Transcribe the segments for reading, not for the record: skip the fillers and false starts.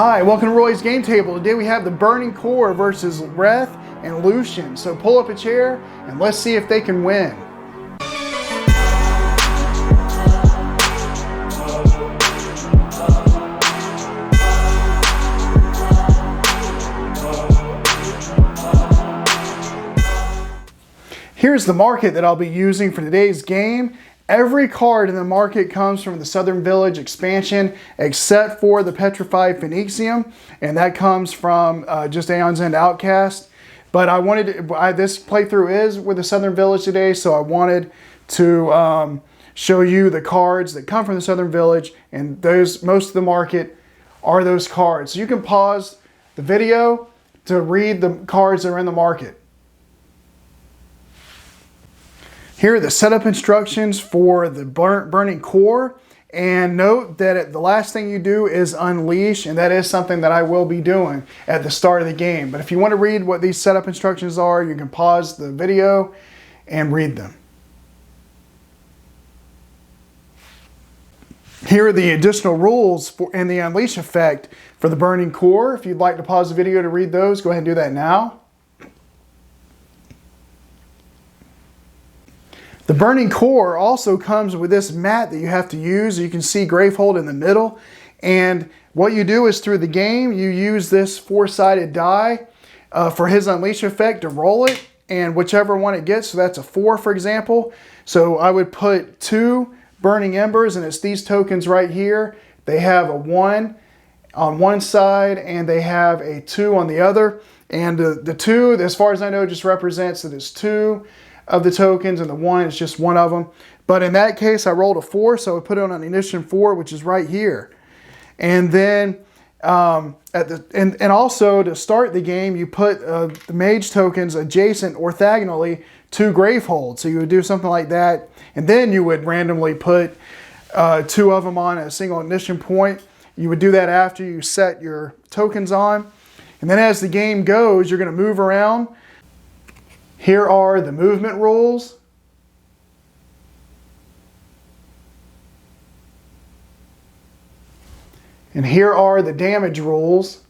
Hi, welcome to Roy's Game Table. Today we have the Burning Kor versus Reth and Lucien. So pull up a chair and let's see if they can win. Here's the market that I'll be using for today's game. Every card in the market comes from the Southern Village expansion, except for the Petrified Phoenicium, and that comes from just Aeon's and Outcasts. But I wanted to, this playthrough is with the Southern Village today, so I wanted to show you the cards that come from the Southern Village, and those most of the market are those cards. So you can pause the video to read the cards that are in the market. Here are the setup instructions for the Burning Kor, and note that the last thing you do is unleash, and that is something that I will be doing at the start of the game. But if you want to read what these setup instructions are, you can pause the video and read them. Here are the additional rules and the unleash effect for the Burning Kor. If you'd like to pause the video to read those, go ahead and do that now. The Burning Kor also comes with this mat that you have to use. You can see Gravehold in the middle. And what you do is through the game, you use this four-sided die for his unleash effect to roll it. And whichever one it gets, so that's a 4, for example. So I would put 2 Burning Embers, and it's these tokens right here. They have a 1 on one side, and they have a 2 on the other. And the 2, as far as I know, just represents that it's 2 of the tokens, and the 1 is just one of them. But in that case, I rolled a 4, so I put it on ignition 4, which is right here. And then and also to start the game, you put the mage tokens adjacent orthogonally to Gravehold. So you would do something like that, and then you would randomly put 2 of them on a single ignition point. You would do that after you set your tokens on. And then as the game goes, you're going to move around. Here are the movement rules. And here are the damage rules.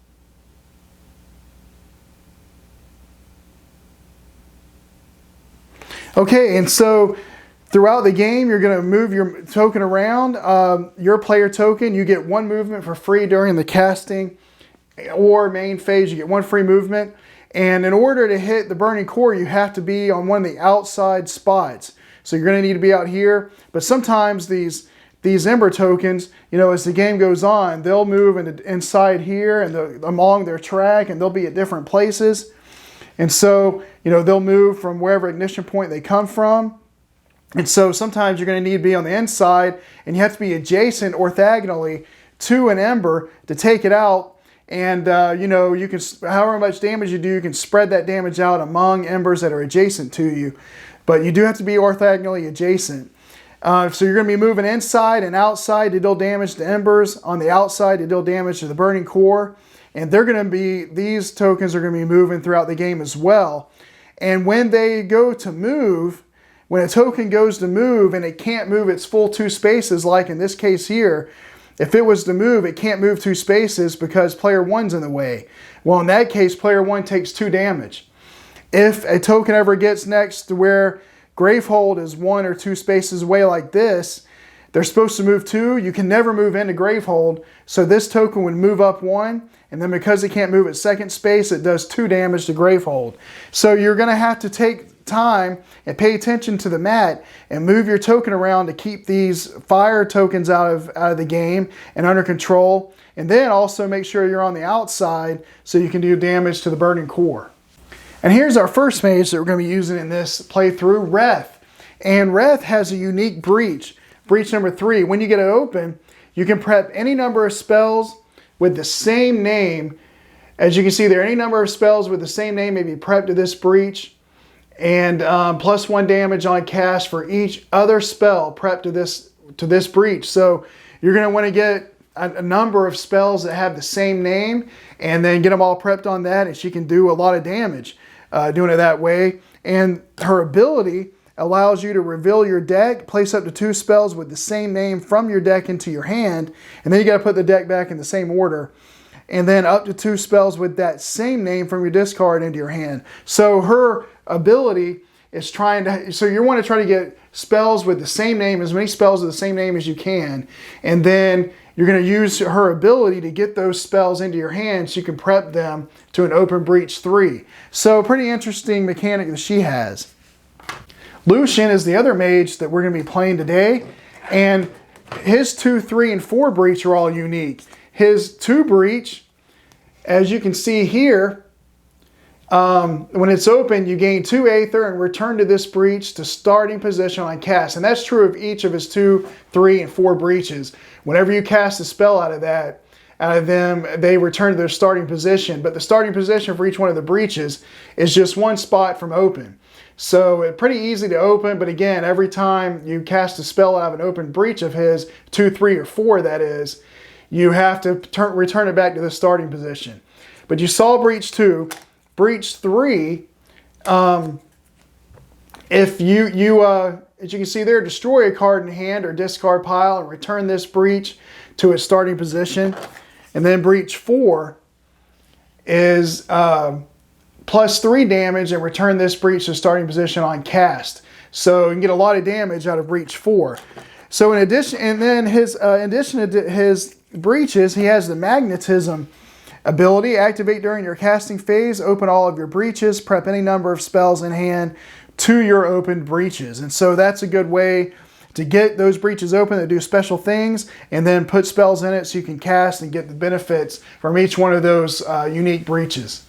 Okay, and so throughout the game, you're going to move your token around. Your player token, you get 1 movement for free during the casting or main phase. You get 1 free movement. And in order to hit the Burning Kor, you have to be on one of the outside spots. So you're going to need to be out here. But sometimes these Ember tokens, you know, as the game goes on, they'll move inside here and along their track, and they'll be at different places. And so, you know, they'll move from wherever ignition point they come from. And so sometimes you're going to need to be on the inside, and you have to be adjacent orthogonally to an Ember to take it out. And, you know, you can, however much damage you do, you can spread that damage out among embers that are adjacent to you. But you do have to be orthogonally adjacent. So you're going to be moving inside and outside to deal damage to embers, on the outside to deal damage to the Burning Kor. And they're going to be, these tokens are going to be moving throughout the game as well. And when they go to move, when a token goes to move and it can't move its full 2 spaces, like in this case here, if it was to move, it can't move 2 spaces because player 1's in the way. Well, in that case, player 1 takes 2 damage. If a token ever gets next to where Gravehold is 1 or 2 spaces away like this, they're supposed to move 2. You can never move into Gravehold, so this token would move up 1, and then because it can't move its 2nd space, it does 2 damage to Gravehold. So you're going to have to take time and pay attention to the mat and move your token around to keep these fire tokens out of the game and under control. And then also make sure you're on the outside so you can do damage to the Burning Kor. And here's our first mage that we're going to be using in this playthrough, Reth. And Reth has a unique breach. Breach number 3. When you get it open, you can prep any number of spells with the same name. As you can see there, any number of spells with the same name may be prepped to this breach. And +1 damage on cast for each other spell prepped to this breach. So you're going to want to get a number of spells that have the same name, and then get them all prepped on that, and she can do a lot of damage doing it that way. And her ability allows you to reveal your deck, place up to 2 spells with the same name from your deck into your hand, and then you got to put the deck back in the same order. and then up to 2 spells with that same name from your discard into your hand. So her ability is so you want to try to get spells with the same name, as many spells with the same name as you can, and then you're going to use her ability to get those spells into your hand so you can prep them to an open breach 3. So pretty interesting mechanic that she has. Lucien is the other mage that we're going to be playing today, and his 2, 3, and 4 breach are all unique. His 2 breach, as you can see here, when it's open, you gain 2 Aether and return to this breach to starting position on cast. And that's true of each of his 2, 3, and 4 breaches. Whenever you cast a spell out of them, they return to their starting position. But the starting position for each one of the breaches is just 1 spot from open. So it's pretty easy to open, but again, every time you cast a spell out of an open breach of his, 2, 3, or 4 that is, you have to return it back to the starting position. But you saw breach 2. Breach 3, if you as you can see there, destroy a card in hand or discard pile and return this breach to its starting position. And then breach 4 is plus 3 damage and return this breach to starting position on cast. So you can get a lot of damage out of breach 4. So in addition to his breaches, he has the magnetism ability. Activate during your casting phase, open all of your breaches, prep any number of spells in hand to your open breaches. And so that's a good way to get those breaches open that do special things, and then put spells in it so you can cast and get the benefits from each one of those unique breaches.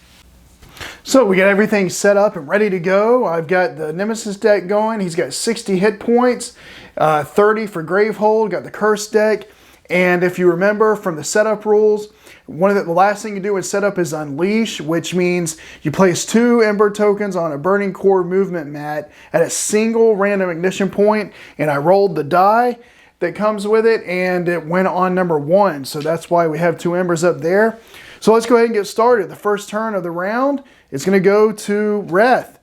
So we got everything set up and ready to go. I've got the Nemesis deck going. He's got 60 hit points, 30 for Gravehold, got the Curse deck. And if you remember from the setup rules, the last thing you do in setup is Unleash, which means you place 2 Ember tokens on a Burning Kor movement mat at a single random ignition point, and I rolled the die that comes with it, and it went on number 1. So that's why we have 2 Embers up there. So let's go ahead and get started. The first turn of the round is going to go to Reth,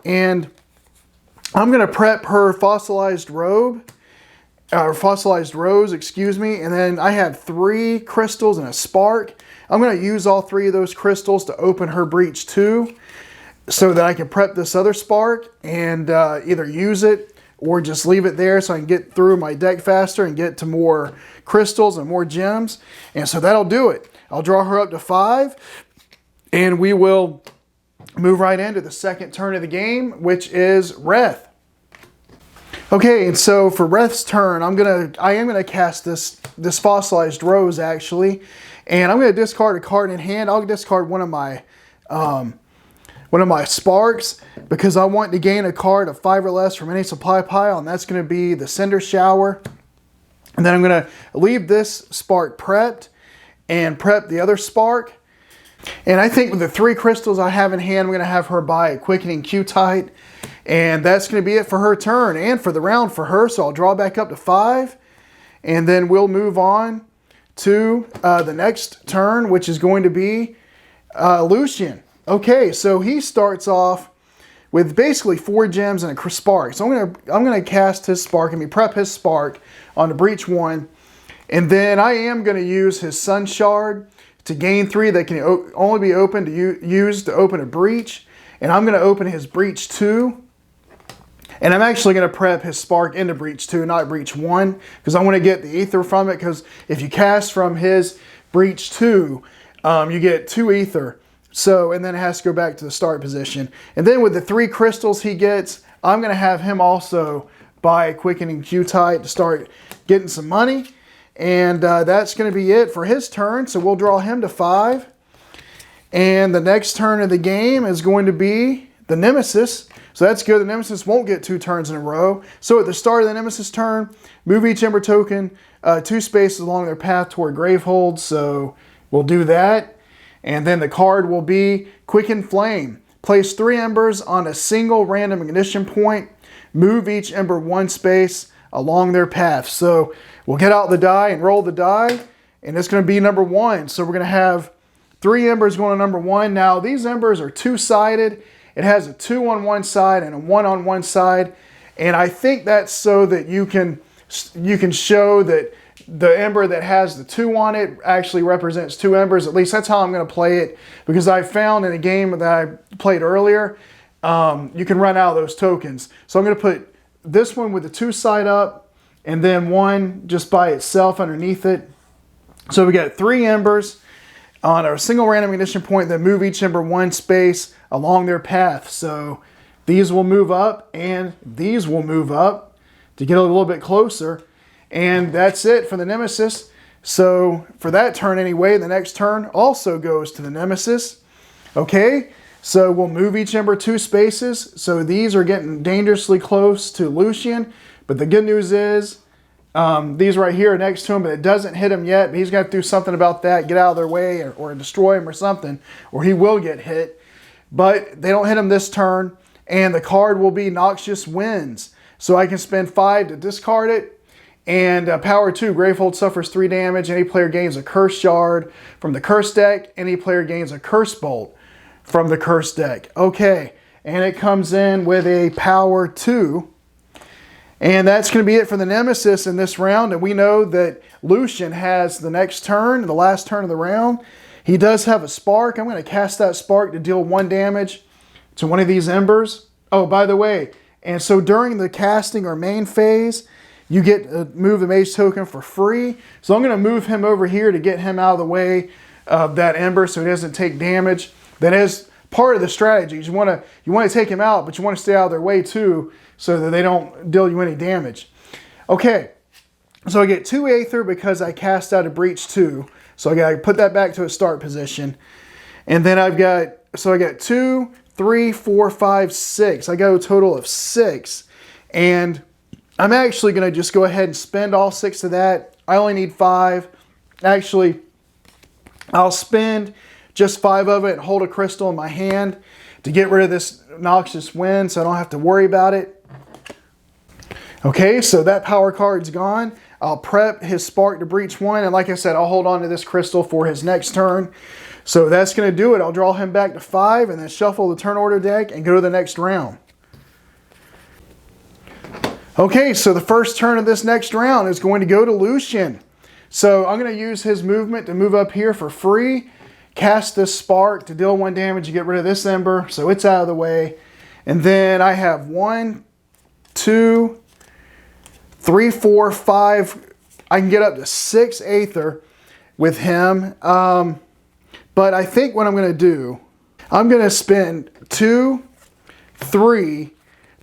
and I'm going to prep her fossilized robe. Fossilized rose, excuse me, and then I have 3 crystals and a spark. I'm going to use all 3 of those crystals to open her breach 2 so that I can prep this other spark and either use it or just leave it there so I can get through my deck faster and get to more crystals and more gems. And so that'll do it. I'll draw her up to 5, and we will move right into the second turn of the game, which is Reth. Okay, and so for Reth's turn, I am gonna cast this fossilized rose actually, and I'm gonna discard a card in hand. I'll discard one of my sparks because I want to gain a card of 5 or less from any supply pile, and that's gonna be the Cinder Shower. And then I'm gonna leave this spark prepped and prep the other spark. And I think with the 3 crystals I have in hand, I'm gonna have her buy a Quickening Q-Tite. And that's going to be it for her turn and for the round for her. So I'll draw back up to 5. And then we'll move on to the next turn, which is going to be Lucien. Okay, so he starts off with basically 4 gems and a spark. So I'm gonna cast his spark and prep his spark on the breach 1. And then I am going to use his Sun Shard to gain 3 that can only be opened used to open a breach. And I'm going to open his breach 2. And I'm actually going to prep his spark into breach 2, not breach 1, because I want to get the ether from it, because if you cast from his breach 2, you get 2 ether. So, and then it has to go back to the start position. And then with the 3 crystals he gets, I'm going to have him also buy a Quickening Q-Tite to start getting some money. And that's going to be it for his turn. So we'll draw him to 5. And the next turn of the game is going to be the Nemesis. So that's good. The Nemesis won't get 2 turns in a row. So at the start of the Nemesis turn, move each Ember token 2 spaces along their path toward Gravehold. So we'll do that. And then the card will be Quicken Flame. Place 3 Embers on a single random ignition point. Move each Ember 1 space along their path. So we'll get out the die and roll the die. And it's going to be number 1. So we're going to have 3 Embers going to number 1. Now these Embers are 2-sided. It has a 2 on one side and a 1 on one side. And I think that's so that you can show that the ember that has the 2 on it actually represents 2 embers. At least that's how I'm going to play it, because I found in a game that I played earlier, you can run out of those tokens. So I'm going to put this one with the 2 side up, and then 1 just by itself underneath it. So we got 3 embers on a single random ignition point that move each ember 1 space along their path. So these will move up and these will move up to get a little bit closer. And that's it for the Nemesis. So for that turn anyway, the next turn also goes to the Nemesis. Okay, so we'll move each ember 2 spaces. So these are getting dangerously close to Lucien. But the good news is these right here are next to him, but it doesn't hit him yet. But he's got to do something about that, get out of their way or destroy him or something, or he will get hit. But they don't hit him this turn. And the card will be Noxious Winds. So I can spend 5 to discard it. And power 2, Gravehold suffers 3 damage. Any player gains a Curse Shard from the Curse deck. Any player gains a Curse Bolt from the Curse deck. Okay, and it comes in with a power 2. And that's going to be it for the Nemesis in this round. And we know that Lucien has the next turn, the last turn of the round. He does have a Spark. I'm going to cast that Spark to deal 1 damage to one of these embers. Oh, by the way, and so during the casting or main phase, you get to move the mage token for free. So I'm going to move him over here to get him out of the way of that ember so he doesn't take damage. That is part of the strategy. You want to take him out, but you want to stay out of their way too so that they don't deal you any damage. Okay, so I get 2 Aether because I cast out a Breach 2. So I got to put that back to a start position. And then I got 2, 3, 4, 5, 6. I got a total of 6. And I'm actually going to just go ahead and spend all 6 of that. I only need 5. Actually, I'll spend just 5 of it and hold a crystal in my hand to get rid of this Noxious Wind so I don't have to worry about it. Okay, so that power card's gone. I'll prep his Spark to breach 1. And like I said, I'll hold on to this crystal for his next turn. So that's going to do it. I'll draw him back to 5 and then shuffle the turn order deck and go to the next round. Okay, so the first turn of this next round is going to go to Lucien. So I'm going to use his movement to move up here for free. Cast this Spark to deal 1 damage to get rid of this ember, so it's out of the way. And then I have 1, 2, 3, 4, 5. I can get up to 6 Aether with him. But I think what I'm going to do, I'm going to spend 2, 3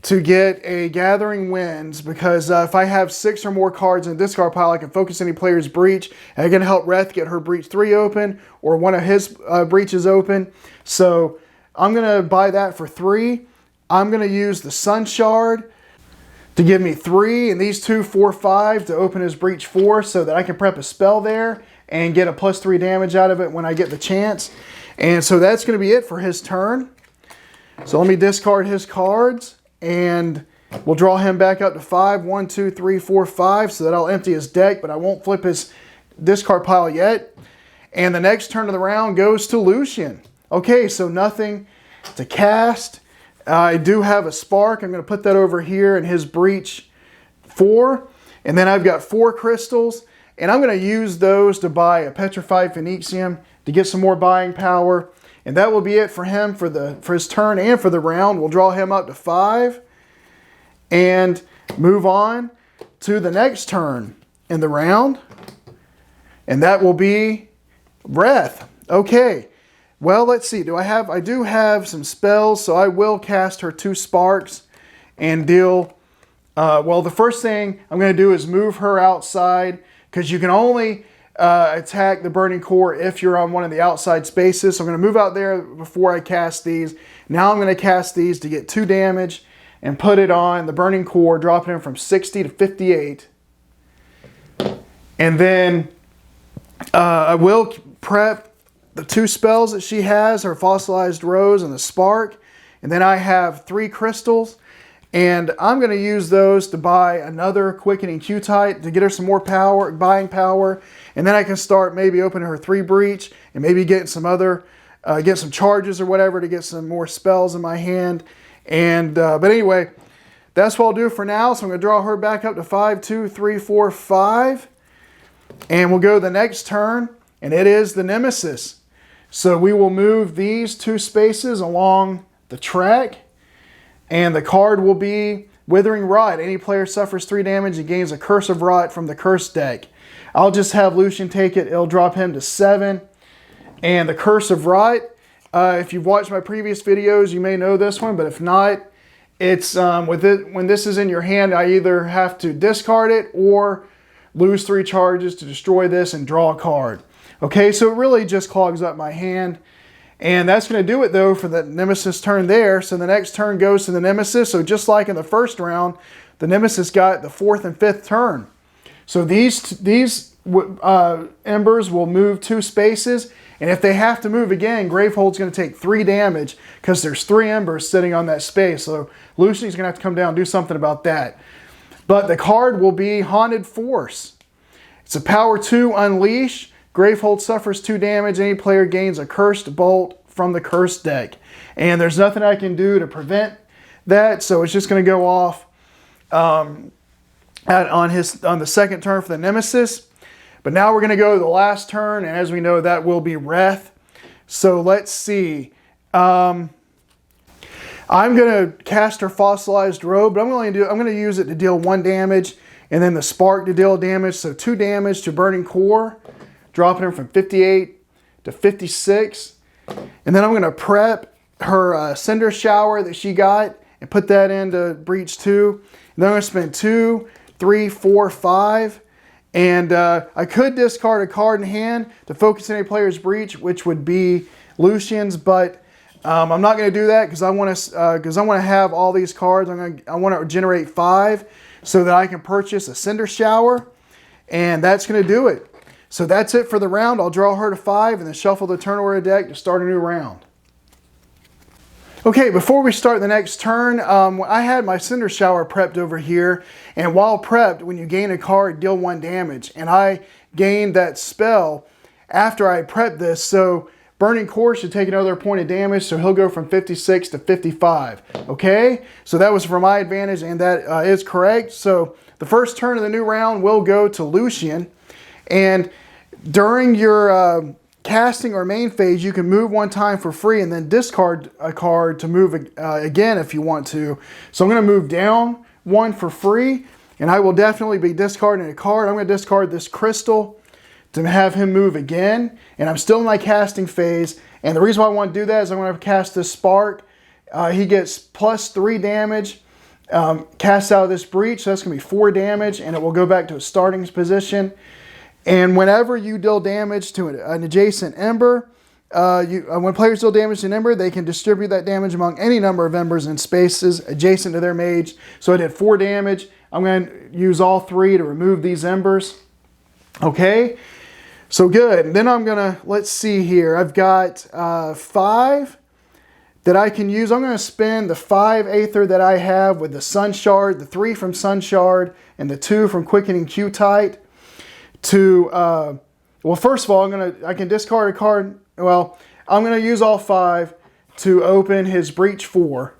to get a Gathering Winds, because if I have 6 or more cards in the discard pile, I can focus any player's breach. And I can help Reth get her breach 3 open, or one of his breaches open. So I'm going to buy that for 3. I'm going to use the Sun Shard to give me 3, and these 2, 4, 5 to open his breach 4, so that I can prep a spell there and get a +3 damage out of it when I get the chance. And so that's going to be it for his turn. So let me discard his cards. And we'll draw him back up to 5. 1, 2, 3, 4, 5. So that I'll empty his deck, but I won't flip his discard pile yet. And the next turn of the round goes to Lucien. Okay, so nothing to cast. I do have a Spark. I'm going to put that over here in his breach 4. And then I've got 4 crystals. And I'm going to use those to buy a Petrified Phoenicium to get some more buying power. And that will be it for him for his turn and for the round. We'll draw him up to 5 and move on to the next turn in the round. And that will be Reth. Okay. Well, let's see. I do have some spells, so I will cast her 2 Sparks and deal. Well, the first thing I'm going to do is move her outside, because you can only attack the Burning Kor if you're on one of the outside spaces. So I'm going to move out there before I cast these. Now I'm going to cast these to get 2 damage and put it on the Burning Kor, dropping him from 60 to 58. And then I will prep the 2 spells that she has, her Fossilized Rose and the Spark. And then I have 3 crystals. And I'm going to use those to buy another Quickening Q-Tite to get her some more power, buying power. And then I can start maybe opening her 3 breach and maybe getting some other, get some charges or whatever to get some more spells in my hand. And but anyway, that's what I'll do for now. So I'm going to draw her back up to 5, 2, 3, 4, 5. And we'll go the next turn, and it is the Nemesis. So we will move these 2 spaces along the track, and the card will be Withering Rot. Any player suffers 3 damage and gains a Curse of Rot from the Curse deck. I'll just have Lucien take it. It'll drop him to 7. And the Curse of Rot, if you've watched my previous videos, you may know this one, but if not, it's when this is in your hand, I either have to discard it or lose 3 charges to destroy this and draw a card. Okay, so it really just clogs up my hand. And that's going to do it, though, for the Nemesis turn there. So the next turn goes to the Nemesis. So just like in the first round, the Nemesis got the 4th and 5th turn. So these embers will move 2 spaces. And if they have to move again, Gravehold's going to take 3 damage because there's 3 embers sitting on that space. So Lucien's going to have to come down and do something about that. But the card will be Haunted Force. It's a power 2 unleash. Gravehold suffers 2 damage. Any player gains a cursed bolt from the cursed deck. And there's nothing I can do to prevent that. So it's just going to go off on the second turn for the Nemesis. But now we're going to go to the last turn. And as we know, that will be Reth. So let's see. I'm going to cast her Fossilized Robe. But I'm going to use it to deal 1 damage. And then the Spark to deal damage. So 2 damage to Burning Kor, dropping her from 58 to 56. And then I'm going to prep her Cinder Shower that she got and put that into Breach 2. And then I'm going to spend 2, 3, 4, 5. And I could discard a card in hand to focus any player's Breach, which would be Lucien's, but I'm not going to do that because I want to have all these cards. I want to generate 5 so that I can purchase a Cinder Shower, and that's going to do it. So that's it for the round. I'll draw her to 5 and then shuffle the turn order deck to start a new round. Okay, before we start the next turn, I had my Cinder Shower prepped over here, and while prepped, when you gain a card, deal 1 damage. And I gained that spell after I prepped this, so Burning Kor should take another point of damage, so he'll go from 56 to 55. Okay, so that was for my advantage, and that is correct. So the first turn of the new round will go to Lucien, and during your casting or main phase, you can move 1 time for free and then discard a card to move again if you want to. So I'm going to move down 1 for free, and I will definitely be discarding a card. I'm going to discard this crystal to have him move again, and I'm still in my casting phase. And the reason why I want to do that is I'm going to cast this Spark. He gets plus 3 damage, cast out of this Breach, so that's going to be 4 damage, and it will go back to its starting position. And whenever you deal damage to an adjacent ember, when players deal damage to an ember, they can distribute that damage among any number of embers in spaces adjacent to their mage. So I did 4 damage. I'm going to use all 3 to remove these embers. Okay, so good. And then I'm going to, let's see here. I've got 5 that I can use. I'm going to spend the 5 Aether that I have with the Sun Shard, the 3 from Sun Shard, and the 2 from Quickening Q-Tite. Well, first of all, I can discard a card. Well, I'm going to use all 5 to open his Breach 4.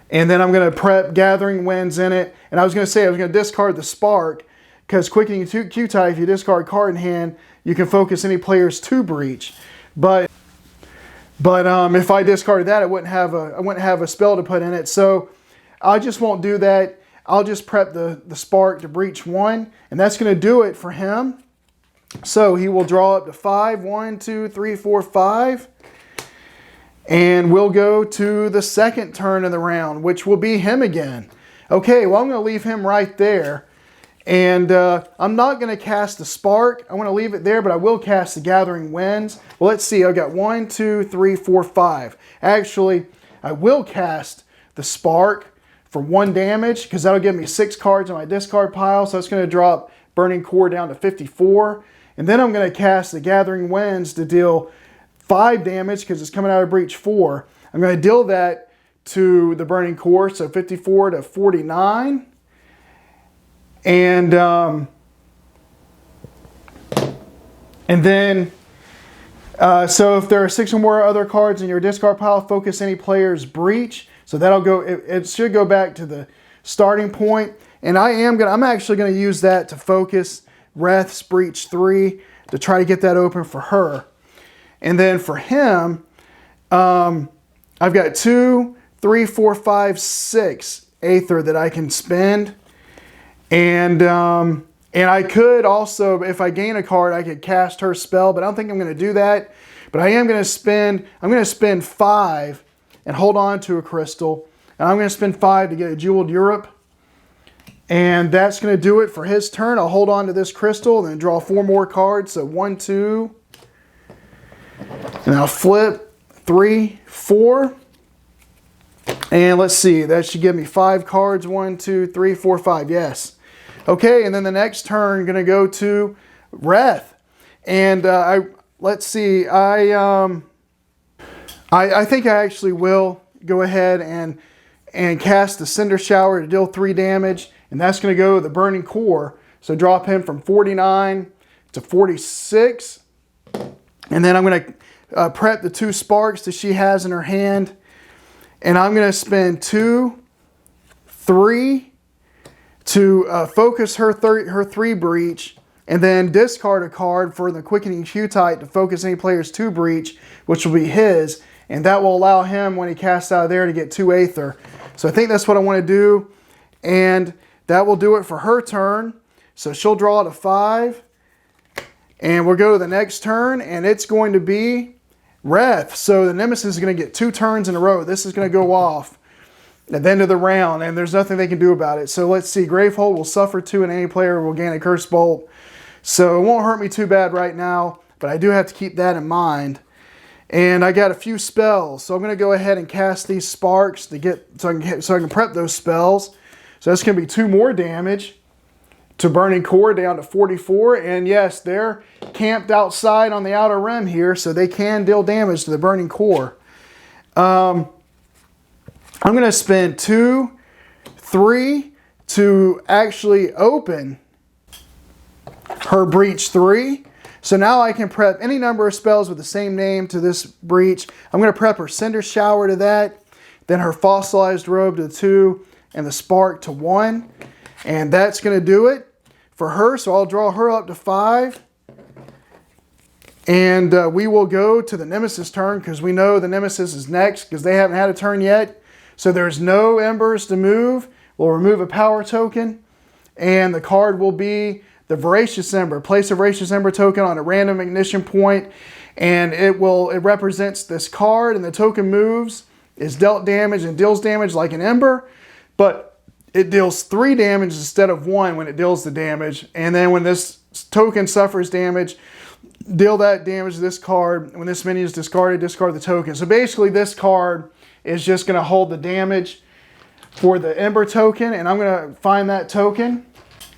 And then I'm going to prep Gathering Winds in it. And I was going to say I was going to discard the Spark because Quickening Q-Tite, if you discard a card in hand, you can focus any player's 2 Breach. But if I discarded that, I wouldn't have a spell to put in it. So I just won't do that. I'll just prep the Spark to Breach 1, and that's going to do it for him. So he will draw up to 5. 1, 2, 3, 4, 5. And we'll go to the second turn of the round, which will be him again. Okay, well, I'm going to leave him right there. And I'm not going to cast the Spark. I want to leave it there, but I will cast the Gathering Winds. Well, let's see. I've got 1, 2, 3, 4, 5. Actually, I will cast the Spark for 1 damage, because that'll give me 6 cards on my discard pile, so it's going to drop Burning Kor down to 54. And then I'm going to cast the Gathering Winds to deal 5 damage, because it's coming out of Breach 4. I'm going to deal that to the Burning Kor, so 54 to 49. And then, so if there are 6 or more other cards in your discard pile, focus any player's Breach. So that'll go, it should go back to the starting point. And I'm actually going to use that to focus Reth's Breach 3 to try to get that open for her. And then for him, I've got 2, 3, 4, 5, 6 Aether that I can spend. And I could also, if I gain a card, I could cast her spell, but I don't think I'm going to do that. But I am going to spend, I'm going to spend 5 and hold on to a crystal. And I'm going to spend 5 to get a Jeweled Europe. And that's going to do it for his turn. I'll hold on to this crystal and then draw 4 more cards. So 1, 2, and I'll flip 3, 4. And let's see, that should give me 5 cards. 1, 2, 3, 4, 5. Yes. Okay, and then the next turn, going to go to Reth. And let's see, I think I actually will go ahead and cast the Cinder Shower to deal 3 damage. And that's going to go to the Burning Kor. So drop him from 49 to 46. And then I'm going to prep the 2 sparks that she has in her hand. And I'm going to spend 2, 3 to focus her 3 breach. And then discard a card for the Quickening Q-Tite to focus any player's 2 breach, which will be his. And that will allow him, when he casts out of there, to get 2 Aether. So I think that's what I want to do. And that will do it for her turn. So she'll draw to 5. And we'll go to the next turn. And it's going to be Reth. So the Nemesis is going to get 2 turns in a row. This is going to go off at the end of the round. And there's nothing they can do about it. So let's see. Gravehold will suffer 2 and any player will gain a Curse Bolt. So it won't hurt me too bad right now. But I do have to keep that in mind. And I got a few spells. So I'm going to go ahead and cast these sparks to get so I can prep those spells. So that's going to be 2 more damage to Burning Kor down to 44. And yes, they're camped outside on the outer rim here, so they can deal damage to the Burning Kor. I'm going to spend 2, 3 to actually open her Breach 3. So now I can prep any number of spells with the same name to this breach. I'm going to prep her Cinder Shower to that, then her Fossilized Robe to 2, and the Spark to 1. And that's going to do it for her. So I'll draw her up to 5. And we will go to the Nemesis turn because we know the Nemesis is next because they haven't had a turn yet. So there's no embers to move. We'll remove a power token. And the card will be the Voracious Ember. Place a Voracious Ember token on a random ignition point. And it represents this card. And the token moves, is dealt damage, and deals damage like an Ember. But it deals 3 damage instead of 1 when it deals the damage. And then when this token suffers damage, deal that damage to this card. When this minion is discarded, discard the token. So basically this card is just going to hold the damage for the Ember token. And I'm going to find that token.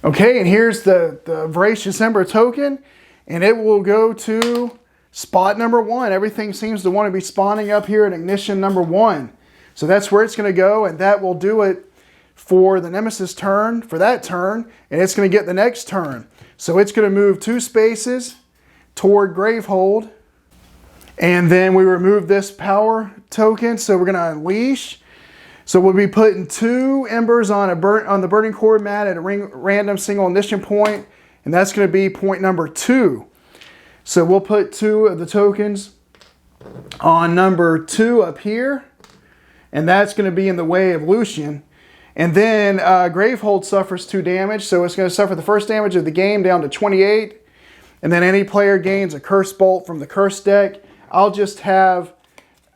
Okay, and here's the Voracious Ember token. And it will go to spot number 1. Everything seems to want to be spawning up here at ignition number 1. So that's where it's going to go. And that will do it for the Nemesis turn, for that turn, and it's going to get the next turn. So it's going to move 2 spaces toward Gravehold, and then we remove this power token, so we're going to unleash. So we'll be putting 2 embers on the Burning Kor mat at a random single ignition point, and that's going to be point number 2. So we'll put 2 of the tokens on number 2 up here, and that's going to be in the way of Lucien. And then Gravehold suffers 2 damage, so it's going to suffer the first damage of the game down to 28. And then any player gains a Curse Bolt from the Curse deck. I'll just have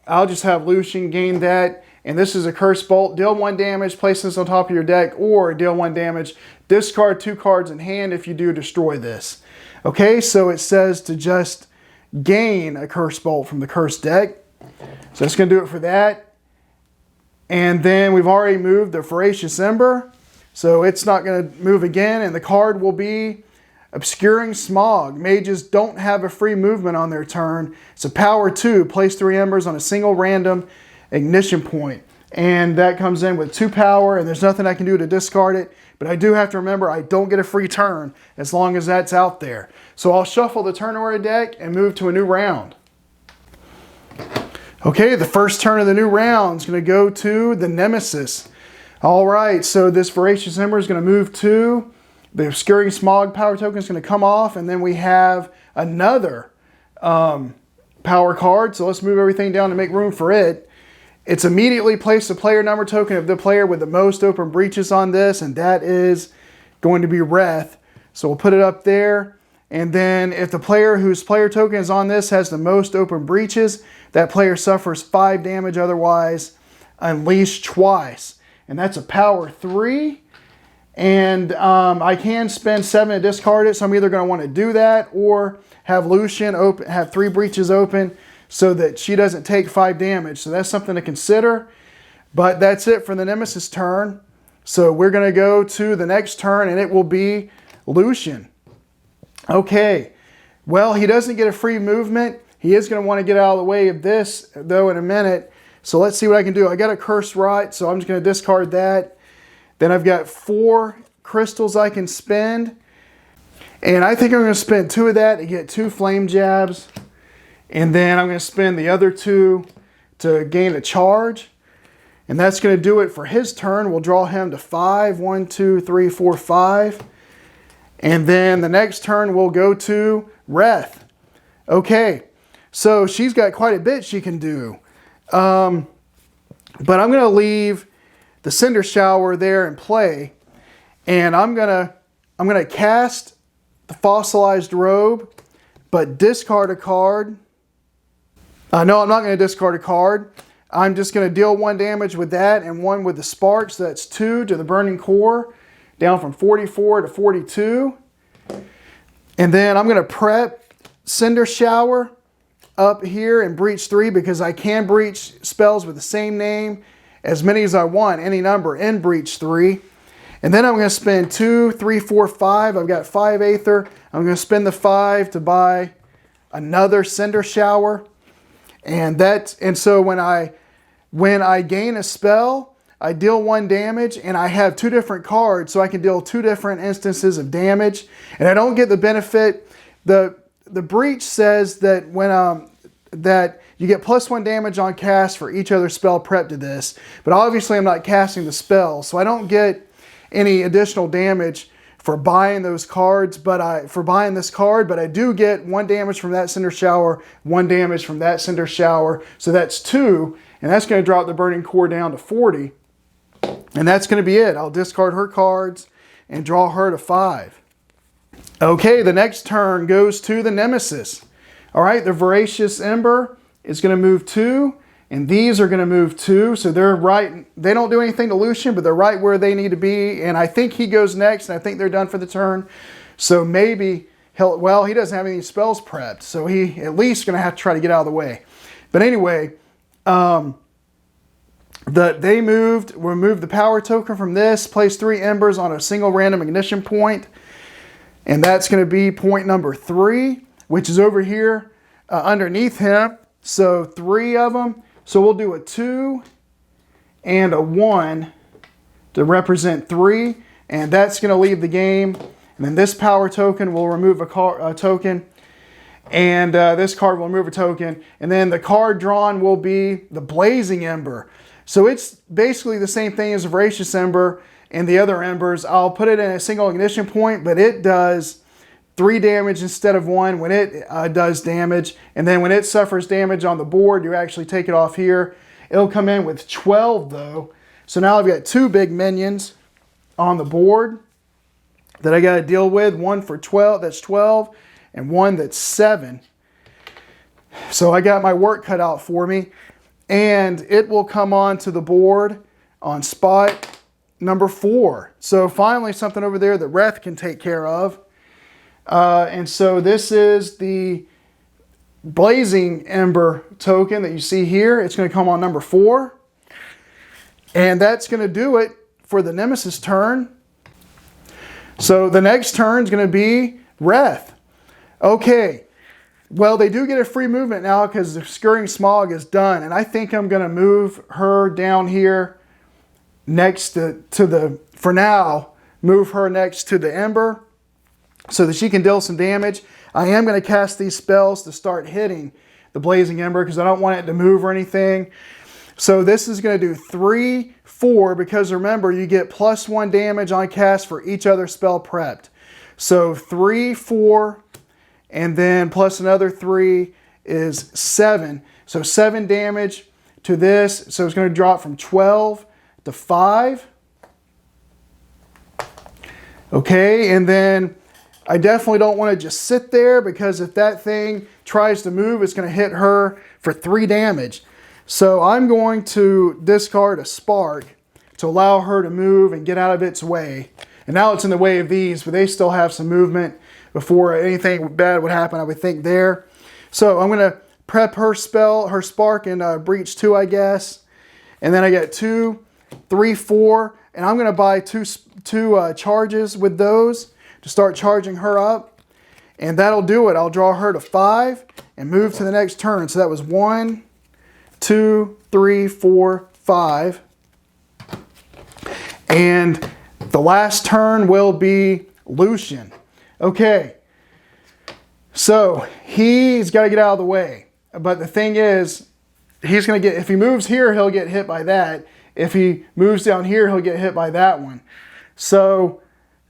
Lucien gain that. And this is a Curse Bolt. Deal 1 damage, place this on top of your deck, or deal 1 damage. Discard 2 cards in hand if you do destroy this. Okay, so it says to just gain a Curse Bolt from the Curse deck. So that's going to do it for that. And then we've already moved the Voracious Ember, so it's not going to move again. And the card will be Obscuring Smog. Mages don't have a free movement on their turn. It's a power 2. Place 3 embers on a single random ignition point. And that comes in with 2 power, and there's nothing I can do to discard it. But I do have to remember I don't get a free turn as long as that's out there. So I'll shuffle the turn order deck and move to a new round. Okay, the first turn of the new round is going to go to the Nemesis. All right, so this Voracious Ember is going to move 2 The Obscuring Smog power token is going to come off, and then we have another power card. So let's move everything down to make room for it. It's immediately place the player number token of the player with the most open breaches on this, and that is going to be Reth. So we'll put it up there. And then if the player whose player token is on this has the most open breaches, that player suffers 5 damage, otherwise unleashed twice. And that's a power 3. And I can spend 7 to discard it, so I'm either going to want to do that or have Lucien open, have 3 breaches open so that she doesn't take 5 damage. So that's something to consider. But that's it for the Nemesis turn. So we're going to go to the next turn, and it will be Lucien. Okay, well, he doesn't get a free movement. He is going to want to get out of the way of this, though, in a minute. So let's see what I can do. I got a Curse Rot, so I'm just going to discard that. Then I've got 4 crystals I can spend. And I think I'm going to spend 2 of that to get 2 Flame Jabs. And then I'm going to spend the other 2 to gain a charge. And that's going to do it for his turn. We'll draw him to 5. 1, 2, 3, 4, 5. And then the next turn we'll go to Reth. Okay, so she's got quite a bit she can do. But I'm going to leave the Cinder Shower there in play. And I'm gonna cast the Fossilized Robe, but discard a card. No, I'm not going to discard a card. I'm just going to deal 1 damage with that and 1 with the Sparks. So that's 2 to the Burning Kor, down from 44 to 42. And then I'm going to prep Cinder Shower up here and breach 3 because I can breach spells with the same name as many as I want, any number in breach 3. And then I'm going to spend 2, 3, 4, 5. I've got 5 Aether. I'm going to spend the 5 to buy another Cinder Shower. And so when I gain a spell, I deal 1 damage, and I have 2 different cards, so I can deal 2 different instances of damage. And I don't get the benefit. The breach says that that you get +1 damage on cast for each other spell prep to this. But obviously I'm not casting the spell, so I don't get any additional damage for buying those cards, but I do get 1 damage from that Cinder Shower, 1 damage from that Cinder Shower. So that's 2, and that's going to drop the Burning Kor down to 40. And that's going to be it. I'll discard her cards and draw her to 5. Okay, the next turn goes to the Nemesis. All right, the Voracious Ember is going to move 2, and these are going to move 2. So they're right. They don't do anything to Lucien, but they're right where they need to be. And I think he goes next, and I think they're done for the turn. So maybe he doesn't have any spells prepped, so he at least going to have to try to get out of the way. But anyway, they removed the power token from this, place 3 embers on a single random ignition point. And that's going to be point number 3, which is over here underneath him. So 3 of them. So we'll do a 2 and a 1 to represent 3. And that's going to leave the game. And then this power token will remove a token. And this card will remove a token. And then the card drawn will be the Blazing Ember. So it's basically the same thing as the Voracious Ember and the other embers. I'll put it in a single ignition point, but it does 3 damage instead of 1 when it does damage. And then when it suffers damage on the board, you actually take it off here. It'll come in with 12 though. So now I've got 2 big minions on the board that I got to deal with. 1 for 12, that's 12, and 1 that's 7. So I got my work cut out for me. And it will come onto the board on spot number 4. So finally something over there that Reth can take care of. And so this is the Blazing Ember token that you see here. It's going to come on number 4. And that's going to do it for the Nemesis turn. So the next turn is going to be Reth. Okay. Well, they do get a free movement now because the Obscuring Smog is done. And I think I'm going to move her down here next for now, move her next to the Ember so that she can deal some damage. I am going to cast these spells to start hitting the Blazing Ember because I don't want it to move or anything. So this is going to do 3, 4, because remember, you get +1 damage on cast for each other spell prepped. So 3, 4, and then plus another 3 is 7. So 7 damage to this. So it's going to drop from 12 to 5. Okay, and then I definitely don't want to just sit there, because if that thing tries to move, it's going to hit her for 3 damage. So I'm going to discard a spark to allow her to move and get out of its way. And now it's in the way of these, but they still have some movement before anything bad would happen, I would think, there. So I'm going to prep her spell, her spark, and breach 2, I guess. And then I get 2, 3, 4, and I'm going to buy two charges with those to start charging her up. And that'll do it. I'll draw her to 5 and move to the next turn. So that was 1, 2, 3, 4, 5. And the last turn will be Lucien. Okay. So he's got to get out of the way. But the thing is, he's going to get, if he moves here, he'll get hit by that. If he moves down here, he'll get hit by that one. So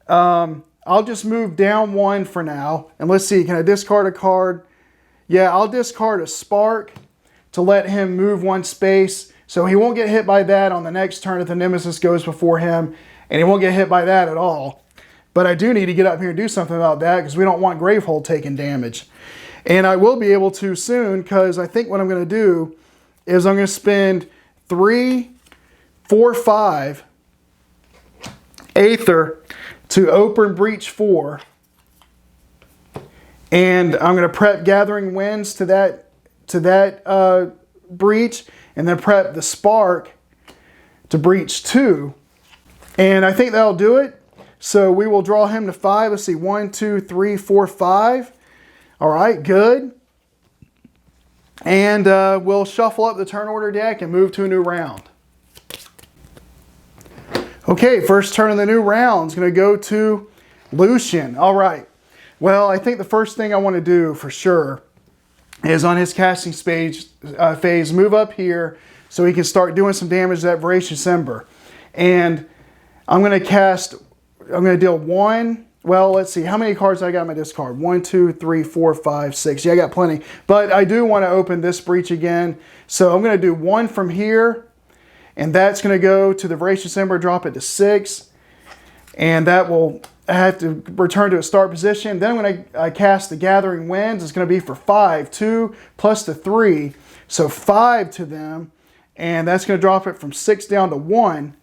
I'll just move down 1 for now. And let's see, can I discard a card? Yeah, I'll discard a spark to let him move 1 space. So he won't get hit by that on the next turn if the Nemesis goes before him. And he won't get hit by that at all. But I do need to get up here and do something about that, because we don't want Gravehold taking damage. And I will be able to soon, because I think what I'm going to do is I'm going to spend 3, 4, 5 Aether to open breach 4. And I'm going to prep Gathering Winds to that breach, and then prep the spark to breach 2. And I think that'll do it. So we will draw him to 5. Let's see, 1, 2, 3, 4, 5. All right, good. And we'll shuffle up the turn order deck and move to a new round. Okay, first turn of the new round is going to go to Lucien. All right. Well, I think the first thing I want to do for sure is on his casting phase, move up here so he can start doing some damage to that Voracious Ember. And I'm going to deal 1. Well, let's see. How many cards I got in my discard? 1, 2, 3, 4, 5, 6. Yeah, I got plenty. But I do want to open this breach again. So I'm going to do 1 from here. And that's going to go to the Voracious Ember, drop it to 6. And that will have to return to a start position. Then when I cast the Gathering Winds, it's going to be for 5. 2 plus the 3. So 5 to them. And that's going to drop it from 6 down to 1.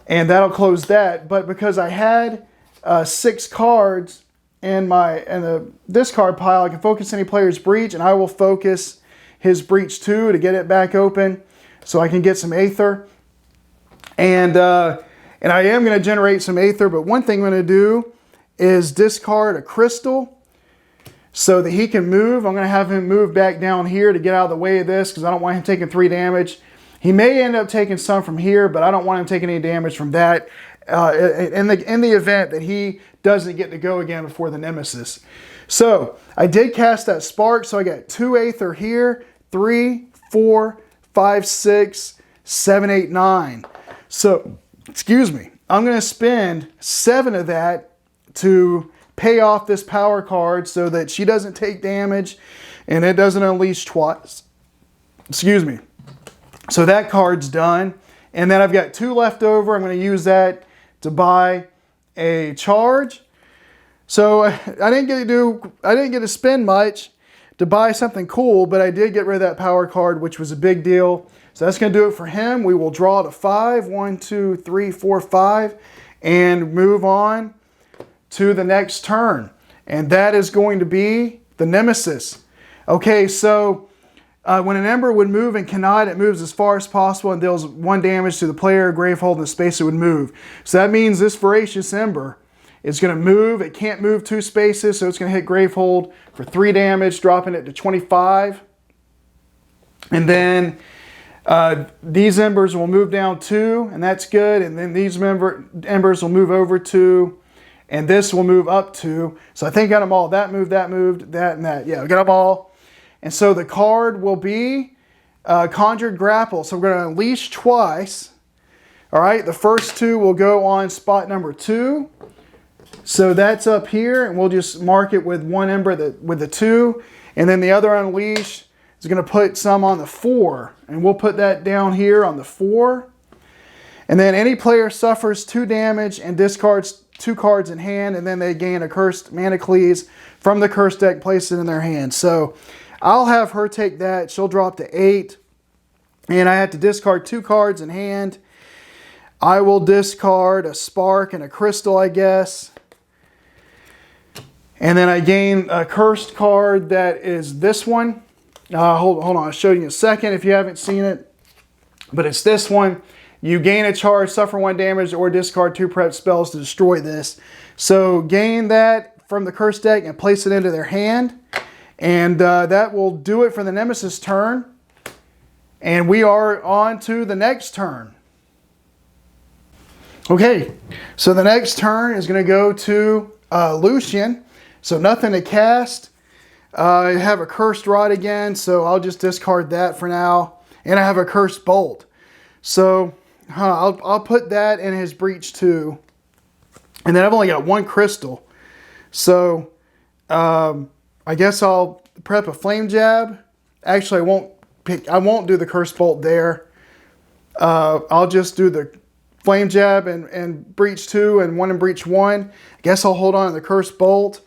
And that'll close that. But because I had 6 cards in the discard pile, I can focus any player's breach, and I will focus his breach 2 to get it back open so I can get some Aether. And I am going to generate some Aether, but one thing I'm going to do is discard a crystal so that he can move. I'm going to have him move back down here to get out of the way of this, because I don't want him taking 3 damage. He may end up taking some from here, but I don't want him taking any damage from that in the event that he doesn't get to go again before the Nemesis. So I did cast that spark, so I got 2 Aether here, 3, 4, 5, 6, 7, 8, 9. So, excuse me, I'm going to spend 7 of that to pay off this power card so that she doesn't take damage and it doesn't unleash twice. Excuse me. So that card's done. And then I've got 2 left over. I'm going to use that to buy a charge. So I didn't get to spend much to buy something cool, but I did get rid of that power card, which was a big deal. So that's going to do it for him. We will draw to 5. 1, 2, 3, 4, 5. And move on to the next turn. And that is going to be the Nemesis. Okay, so when an Ember would move and cannot, it moves as far as possible and deals 1 damage to the player, Gravehold, in the space it would move. So that means this Voracious Ember is going to move. It can't move 2 spaces, so it's going to hit Gravehold for 3 damage, dropping it to 25. And then these Embers will move down 2, and that's good. And then these Embers will move over 2, and this will move up 2. So I think I got them all. That moved, that moved, that, and that. Yeah, I got them all. And so the card will be Conjured Grapple. So we're going to unleash twice. All right, the first two will go on spot number 2. So that's up here, and we'll just mark it with one ember with the 2. And then the other unleash is going to put some on the 4. And we'll put that down here on the 4. And then any player suffers 2 damage and discards 2 cards in hand, and then they gain a Cursed Manacles from the Cursed deck, place it in their hand. So I'll have her take that. She'll drop to 8. And I have to discard 2 cards in hand. I will discard a Spark and a Crystal, I guess. And then I gain a cursed card that is this one. Hold on, I'll show you in a second if you haven't seen it. But it's this one. You gain a charge, suffer 1 damage, or discard 2 prep spells to destroy this. So gain that from the cursed deck and place it into their hand. And that will do it for the Nemesis turn. And we are on to the next turn. Okay, so the next turn is going to go to Lucien. So nothing to cast. I have a Cursed Rod again, so I'll just discard that for now. And I have a Cursed Bolt. So I'll put that in his Breach too. And then I've only got 1 crystal. So I guess I'll prep a Flame Jab. Actually, I won't do the Cursed Bolt there. I'll just do the Flame Jab and Breach 2 and 1 in Breach 1. I guess I'll hold on to the Cursed Bolt.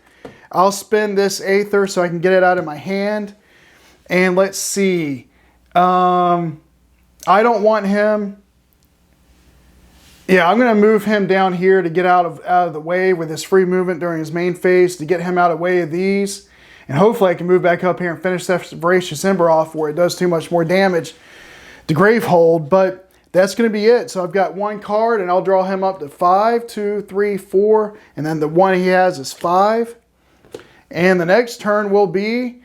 I'll spin this Aether so I can get it out of my hand. And let's see. I don't want him. Yeah, I'm going to move him down here to get out of the way with his free movement during his main phase to get him out of the way of these. And hopefully I can move back up here and finish that Voracious Ember off where it does too much more damage to Gravehold. But that's going to be it. So I've got 1 card, and I'll draw him up to 5, 2, 3, 4, and then the one he has is 5. And the next turn will be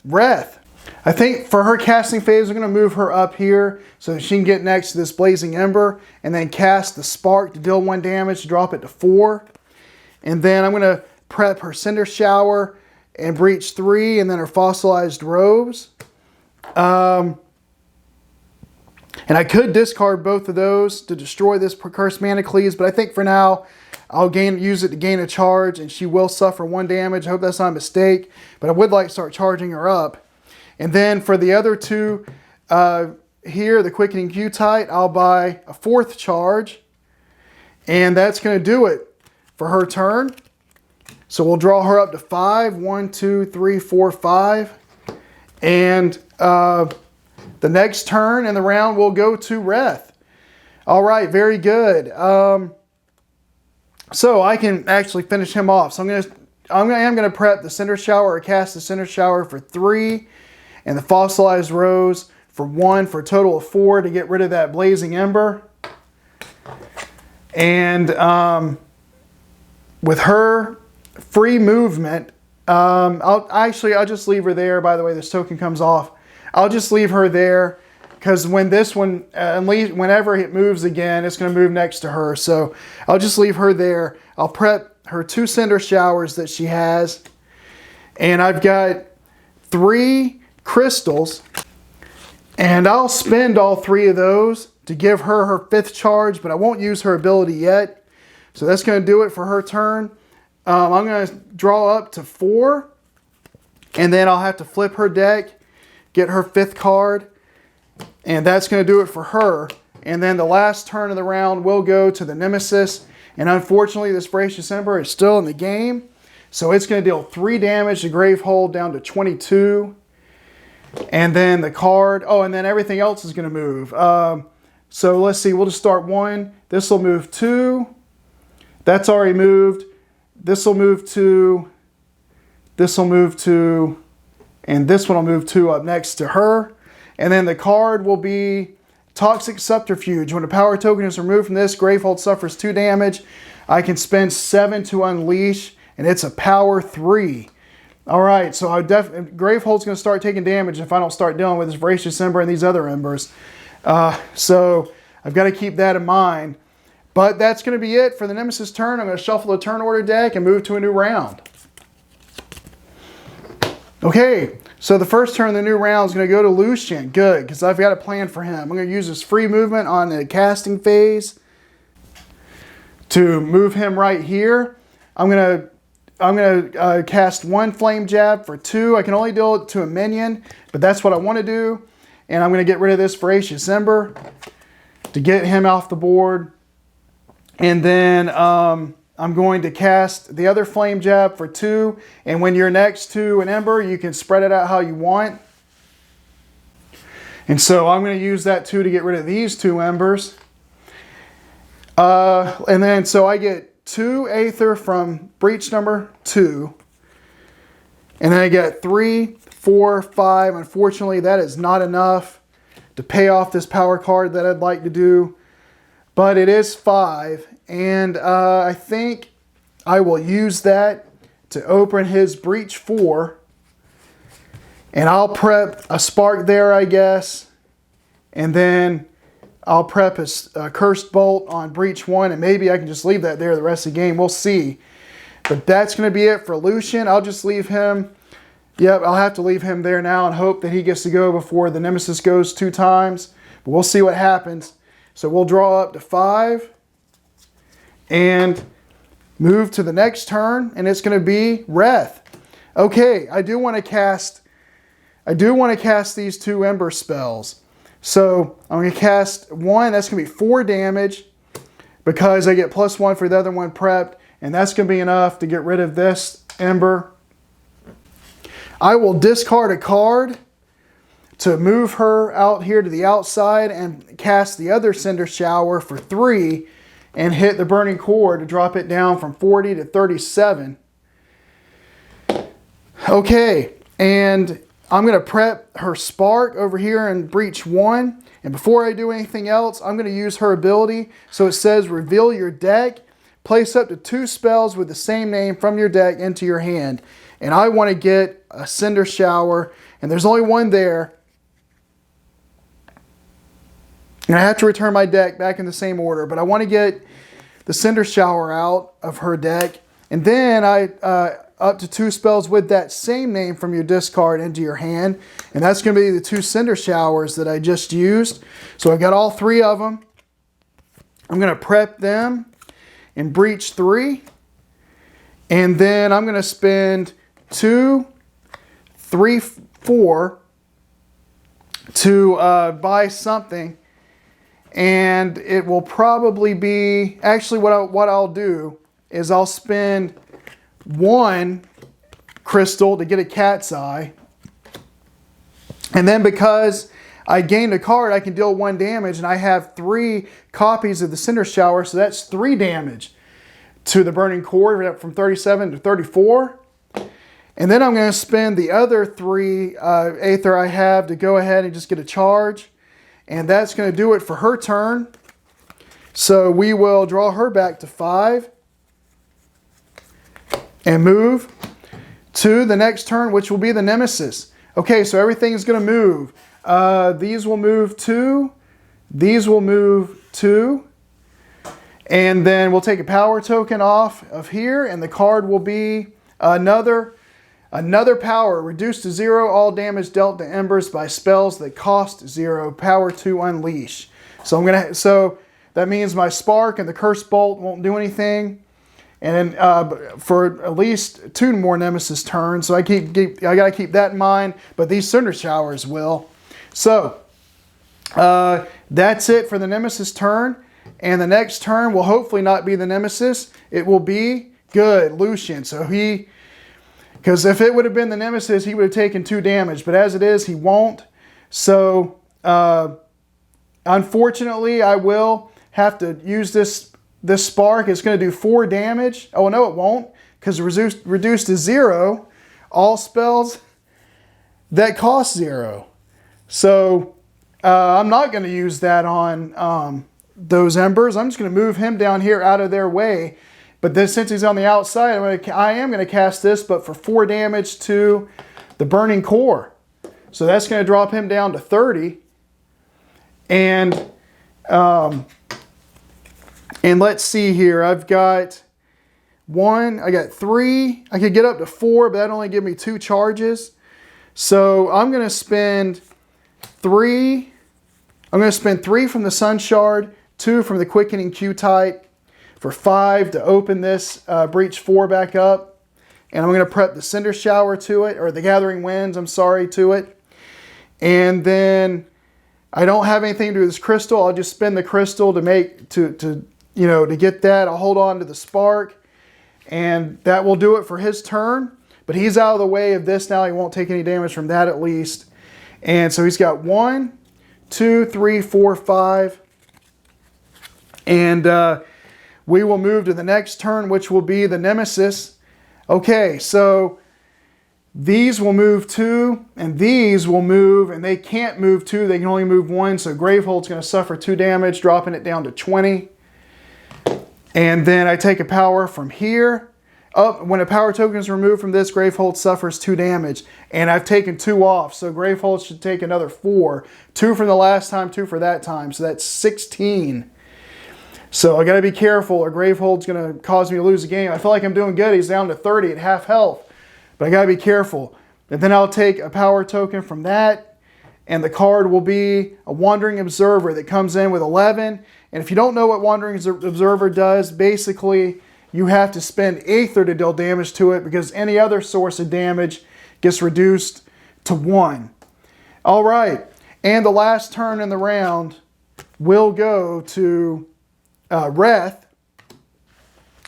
Reth. I think for her casting phase, I'm going to move her up here so that she can get next to this Blazing Ember, and then cast the Spark to deal 1 damage to drop it to 4. And then I'm going to prep her Cinder Shower and Breach 3, and then her Fossilized Robes. And I could discard both of those to destroy this Cursed Manacles, but I think for now I'll use it to gain a charge, and she will suffer 1 damage. I hope that's not a mistake, but I would like to start charging her up. And then for the other 2 here, the Quickening Qtite, I'll buy a 4th charge, and that's going to do it for her turn. So we'll draw her up to 5. 1, 2, 3, 4, 5. And the next turn in the round will go to Reth. All right, very good. So I can actually finish him off. So I'm going to prep the Cinder Shower, or cast the Cinder Shower for 3, and the Fossilized Rose for 1, for a total of 4 to get rid of that Blazing Ember. And with her free movement, I'll just leave her there. By the way, this token comes off. I'll just leave her there because when this one, whenever it moves again, it's going to move next to her. So I'll just leave her there. I'll prep her 2 Cinder Showers that she has. And I've got 3 crystals. And I'll spend all 3 of those to give her her 5th charge, but I won't use her ability yet. So that's going to do it for her turn. I'm going to draw up to 4. And then I'll have to flip her deck, get her 5th card, and that's going to do it for her. And then the last turn of the round will go to the Nemesis. And unfortunately, this Voracious Ember is still in the game. So it's going to deal 3 damage to Gravehold down to 22. And then the card, and then everything else is going to move. So let's see, we'll just start 1. This will move 2. That's already moved. This will move 2. This will move 2. And this one will move 2 up next to her. And then the card will be Toxic Subterfuge. When a power token is removed from this, Gravehold suffers 2 damage. I can spend 7 to unleash, and it's a power 3. All right, so Gravehold's going to start taking damage if I don't start dealing with this Voracious Ember and these other embers. So I've got to keep that in mind. But that's going to be it for the Nemesis turn. I'm going to shuffle the turn order deck and move to a new round. Okay, so the first turn of the new round is going to go to Lucien. Good, because I've got a plan for him. I'm going to use his free movement on the casting phase to move him right here. I'm gonna cast one flame jab for 2. I can only do it to a minion, but that's what I want to do. And I'm gonna get rid of this Voracious Ember to get him off the board. And then I'm going to cast the other flame jab for 2. And when you're next to an Ember, you can spread it out how you want. And so I'm going to use that 2 to get rid of these 2 Embers. And then so I get 2 Aether from breach number 2. And then I get 3, 4, 5. Unfortunately, that is not enough to pay off this power card that I'd like to do. But it is 5. And I think I will use that to open his breach 4. And I'll prep a spark there, I guess. And then I'll prep a cursed bolt on breach 1. And maybe I can just leave that there the rest of the game. We'll see. But that's going to be it for Lucien. I'll just leave him. Yep, I'll have to leave him there now and hope that he gets to go before the Nemesis goes 2 times. But we'll see what happens. So we'll draw up to 5. And move to the next turn. And it's going to be Reth. Okay, I do want to cast these 2 Ember spells. So I'm going to cast 1. That's going to be 4 damage because I get +1 for the other one prepped. And that's going to be enough to get rid of this Ember. I will discard a card to move her out here to the outside and cast the other Cinder Shower for 3 and hit the Burning Kor to drop it down from 40 to 37. Okay, and I'm going to prep her Spark over here in breach 1. And before I do anything else, I'm going to use her ability. So it says reveal your deck. Place up to 2 spells with the same name from your deck into your hand. And I want to get a Cinder Shower. And there's only 1 there. And I have to return my deck back in the same order. But I want to get the Cinder Shower out of her deck. And then up to 2 spells with that same name from your discard into your hand. And that's going to be the 2 Cinder Showers that I just used. So I got all 3 of them. I'm going to prep them in breach 3. And then I'm going to spend 2, 3, 4 to buy something. And it will probably be, actually what I'll do is I'll spend 1 crystal to get a cat's eye. And then because I gained a card, I can deal 1 damage. And I have 3 copies of the Cinder Shower. So that's 3 damage to the Burning Kor from 37 to 34. And then I'm going to spend the other 3 Aether I have to go ahead and just get a charge. And that's going to do it for her turn. So we will draw her back to 5. And move to the next turn, which will be the Nemesis. Okay, so everything is going to move. These will move 2. These will move 2. And then we'll take a power token off of here. And the card will be another power. Reduced to 0, all damage dealt to Embers by spells that cost 0. Power to unleash. So that means my Spark and the Cursed Bolt won't do anything. And then for at least 2 more Nemesis turns. So I got to keep that in mind. But these Cinder Showers will. So that's it for the Nemesis turn. And the next turn will hopefully not be the Nemesis. It will be good, Lucien. So because if it would have been the Nemesis, he would have taken 2 damage. But as it is, he won't. So unfortunately, I will have to use this Spark. It's going to do 4 damage. Oh, no, it won't. Because reduced to 0, all spells that cost 0. So I'm not going to use that on those Embers. I'm just going to move him down here out of their way. But then since he's on the outside, I am going to cast this, but for 4 damage to the Burning Kor. So that's going to drop him down to 30. And let's see here. I've got 1, I got 3. I could get up to 4, but that'd only give me 2 charges. So I'm going to spend 3. I'm going to spend 3 from the Sun Shard, 2 from the Quickening Q-Tite for 5 to open this Breach 4 back up. And I'm going to prep the Cinder Shower to it, or the Gathering Winds, I'm sorry, to it. And then I don't have anything to do with this crystal. I'll just spend the crystal to get that. I'll hold on to the spark, and that will do it for his turn. But he's out of the way of this now. He won't take any damage from that at least. And so he's got 1, 2, 3, 4, 5. And we will move to the next turn, which will be the Nemesis. Okay, so these will move 2, and these will move, and they can't move 2. They can only move 1, so Gravehold's going to suffer 2 damage, dropping it down to 20. And then I take a power from here. When a power token is removed from this, Gravehold suffers 2 damage. And I've taken 2 off, so Gravehold should take another 4. 2 from the last time, 2 for that time, so that's 16. So I got to be careful, or Gravehold's going to cause me to lose the game. I feel like I'm doing good. He's down to 30 at half health. But I got to be careful. And then I'll take a power token from that. And the card will be a Wandering Observer that comes in with 11. And if you don't know what Wandering Observer does, basically you have to spend Aether to deal damage to it, because any other source of damage gets reduced to 1. All right. And the last turn in the round will go to Reth.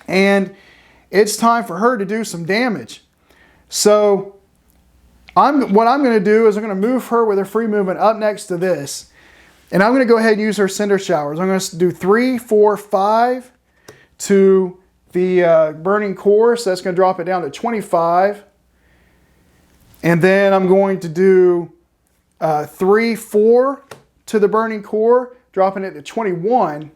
And it's time for her to do some damage. So what I'm going to do is I'm going to move her with her free movement up next to this. And I'm going to go ahead and use her Cinder Showers. I'm going to do 3, 4, 5 to the Burning Kor. So that's going to drop it down to 25. And then I'm going to do 3, 4 to the Burning Kor, dropping it to 21.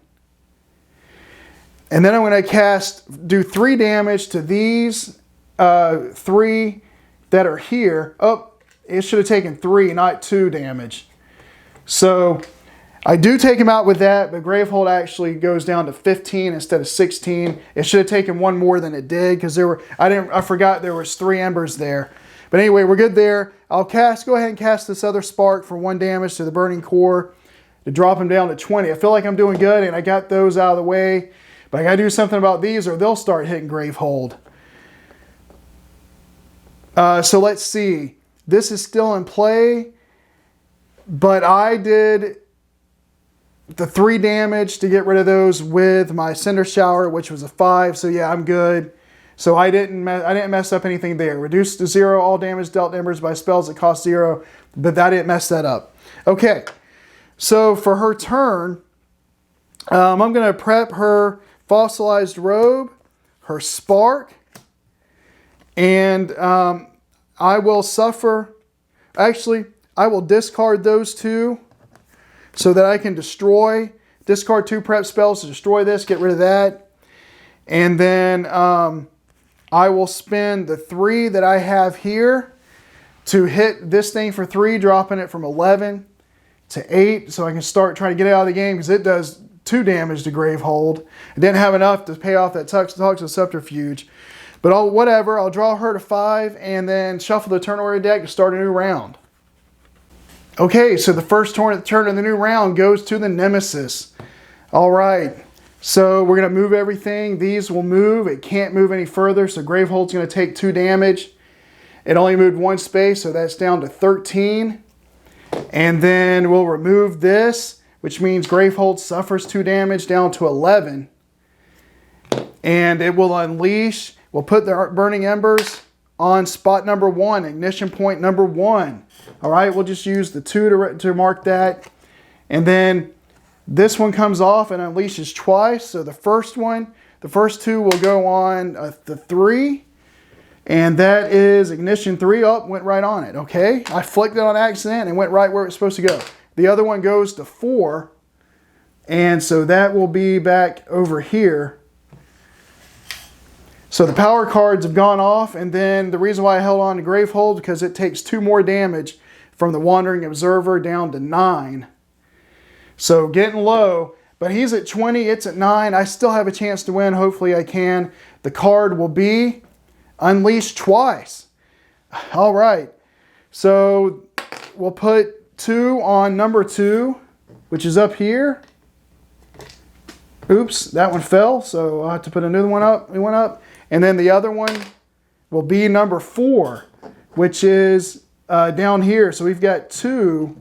And then I'm going to do 3 damage to these 3 that are here. Oh, it should have taken 3, not 2 damage. So I do take him out with that, but Gravehold actually goes down to 15 instead of 16. It should have taken 1 more than it did, because I forgot there was 3 embers there. But anyway, we're good there. I'll go ahead and cast this other spark for 1 damage to the Burning Kor to drop him down to 20. I feel like I'm doing good, and I got those out of the way. But I got to do something about these, or they'll start hitting Gravehold. So let's see. This is still in play, but I did the 3 damage to get rid of those with my Cinder Shower, which was a 5. So yeah, I'm good. So I didn't mess up anything there. Reduced to 0 all damage dealt to embers by spells that cost 0, but I didn't mess that up. Okay, so for her turn, I'm going to prep her Fossilized Robe, her Spark, and I will suffer. Actually, I will discard those 2 so that I can discard 2 prep spells to destroy this, get rid of that. And then I will spend the 3 that I have here to hit this thing for 3, dropping it from 11 to 8, so I can start trying to get it out of the game, because it does 2 damage to Gravehold. I didn't have enough to pay off that Toxic Subterfuge. But whatever, I'll draw her to 5 and then shuffle the turn order deck to start a new round. Okay, so the first turn of the new round goes to the Nemesis. All right, so we're going to move everything. These will move. It can't move any further, so Gravehold's going to take 2 damage. It only moved 1 space, so that's down to 13. And then we'll remove this, which means Gravehold suffers 2 damage, down to 11. And it will unleash. We'll put the Burning Embers on spot number 1, ignition point number 1. All right, we'll just use the 2 to mark that. And then this one comes off and unleashes twice. So the first 2 will go on the 3. And that is ignition 3. Oh, went right on it. Okay, I flicked it on accident and went right where it's supposed to go. The other one goes to 4. And so that will be back over here. So the power cards have gone off, and then the reason why I held on to Gravehold, because it takes 2 more damage from the Wandering Observer down to 9. So getting low, but he's at 20, it's at 9. I still have a chance to win. Hopefully I can. The card will be unleashed twice. All right. So we'll put 2 on number 2, which is up here. Oops, that one fell, so I'll have to put another one up. It went up. And then the other one will be number 4, which is down here. So we've got 2.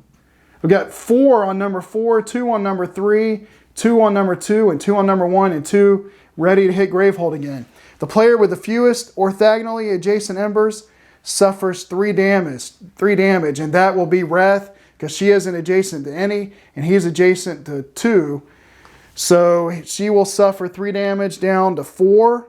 We've got 4 on number 4, 2 on number 3, 2 on number 2, and 2 on number 1, and 2 ready to hit Gravehold again. The player with the fewest orthogonally adjacent embers suffers 3 damage, and that will be Reth, because she isn't adjacent to any, and he's adjacent to 2. So she will suffer 3 damage down to 4.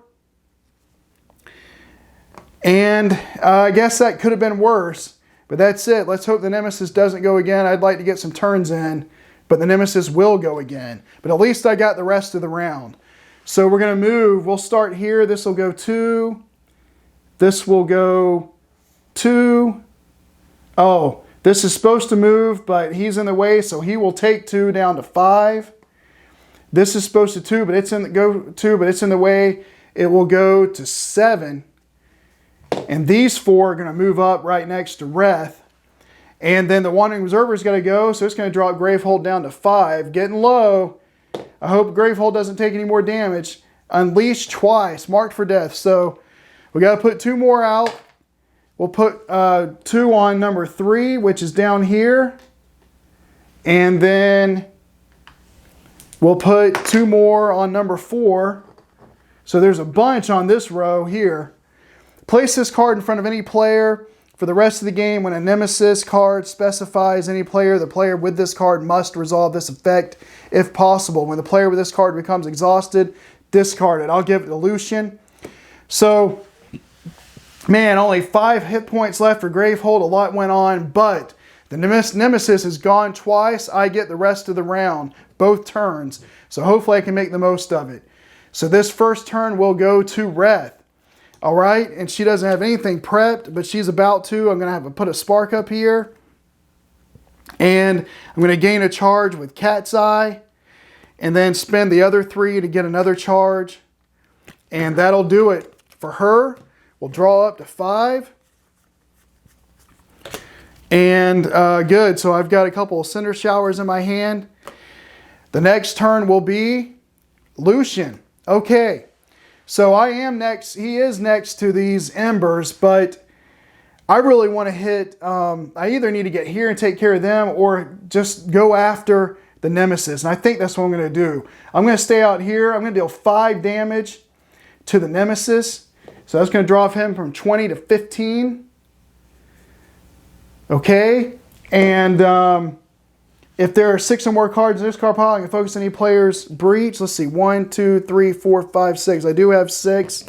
And I guess that could have been worse, but that's it. Let's hope the Nemesis doesn't go again. I'd like to get some turns in, but the Nemesis will go again. But at least I got the rest of the round. So we're going to move. We'll start here. This will go 2. This will go 2. Oh, this is supposed to move, but he's in the way, so he will take 2 down to 5. This is supposed to 2, but it's in the way. It will go to 7. And these 4 are going to move up right next to Reth. And then the Wandering Observer's got to go, so it's going to drop Gravehold down to 5. Getting low. I hope Gravehold doesn't take any more damage. Unleashed twice, marked for death. So we got to put 2 more out. We'll put 2 on number 3, which is down here. And then we'll put 2 more on number 4. So there's a bunch on this row here. Place this card in front of any player for the rest of the game. When a Nemesis card specifies any player, the player with this card must resolve this effect if possible. When the player with this card becomes exhausted, discard it. I'll give it to Lucien. So, man, only 5 hit points left for Gravehold. A lot went on, but the Nemesis is gone twice. I get the rest of the round, both turns. So hopefully I can make the most of it. So this first turn will go to Reth. All right, and she doesn't have anything prepped, but she's about to. I'm going to have to put a spark up here. And I'm going to gain a charge with Cat's Eye. And then spend the other 3 to get another charge. And that'll do it for her. We'll draw up to 5. And good, so I've got a couple of Cinder Showers in my hand. The next turn will be Lucien. Okay. So I am next, he is next to these embers, but I really want to hit, I either need to get here and take care of them or just go after the Nemesis. And I think that's what I'm going to do. I'm going to stay out here. I'm going to deal 5 damage to the Nemesis. So that's going to drop him from 20 to 15. Okay. And if there are 6 or more cards in this card pile, I can focus any player's breach. Let's see, 1, 2, 3, 4, 5, 6. I do have 6.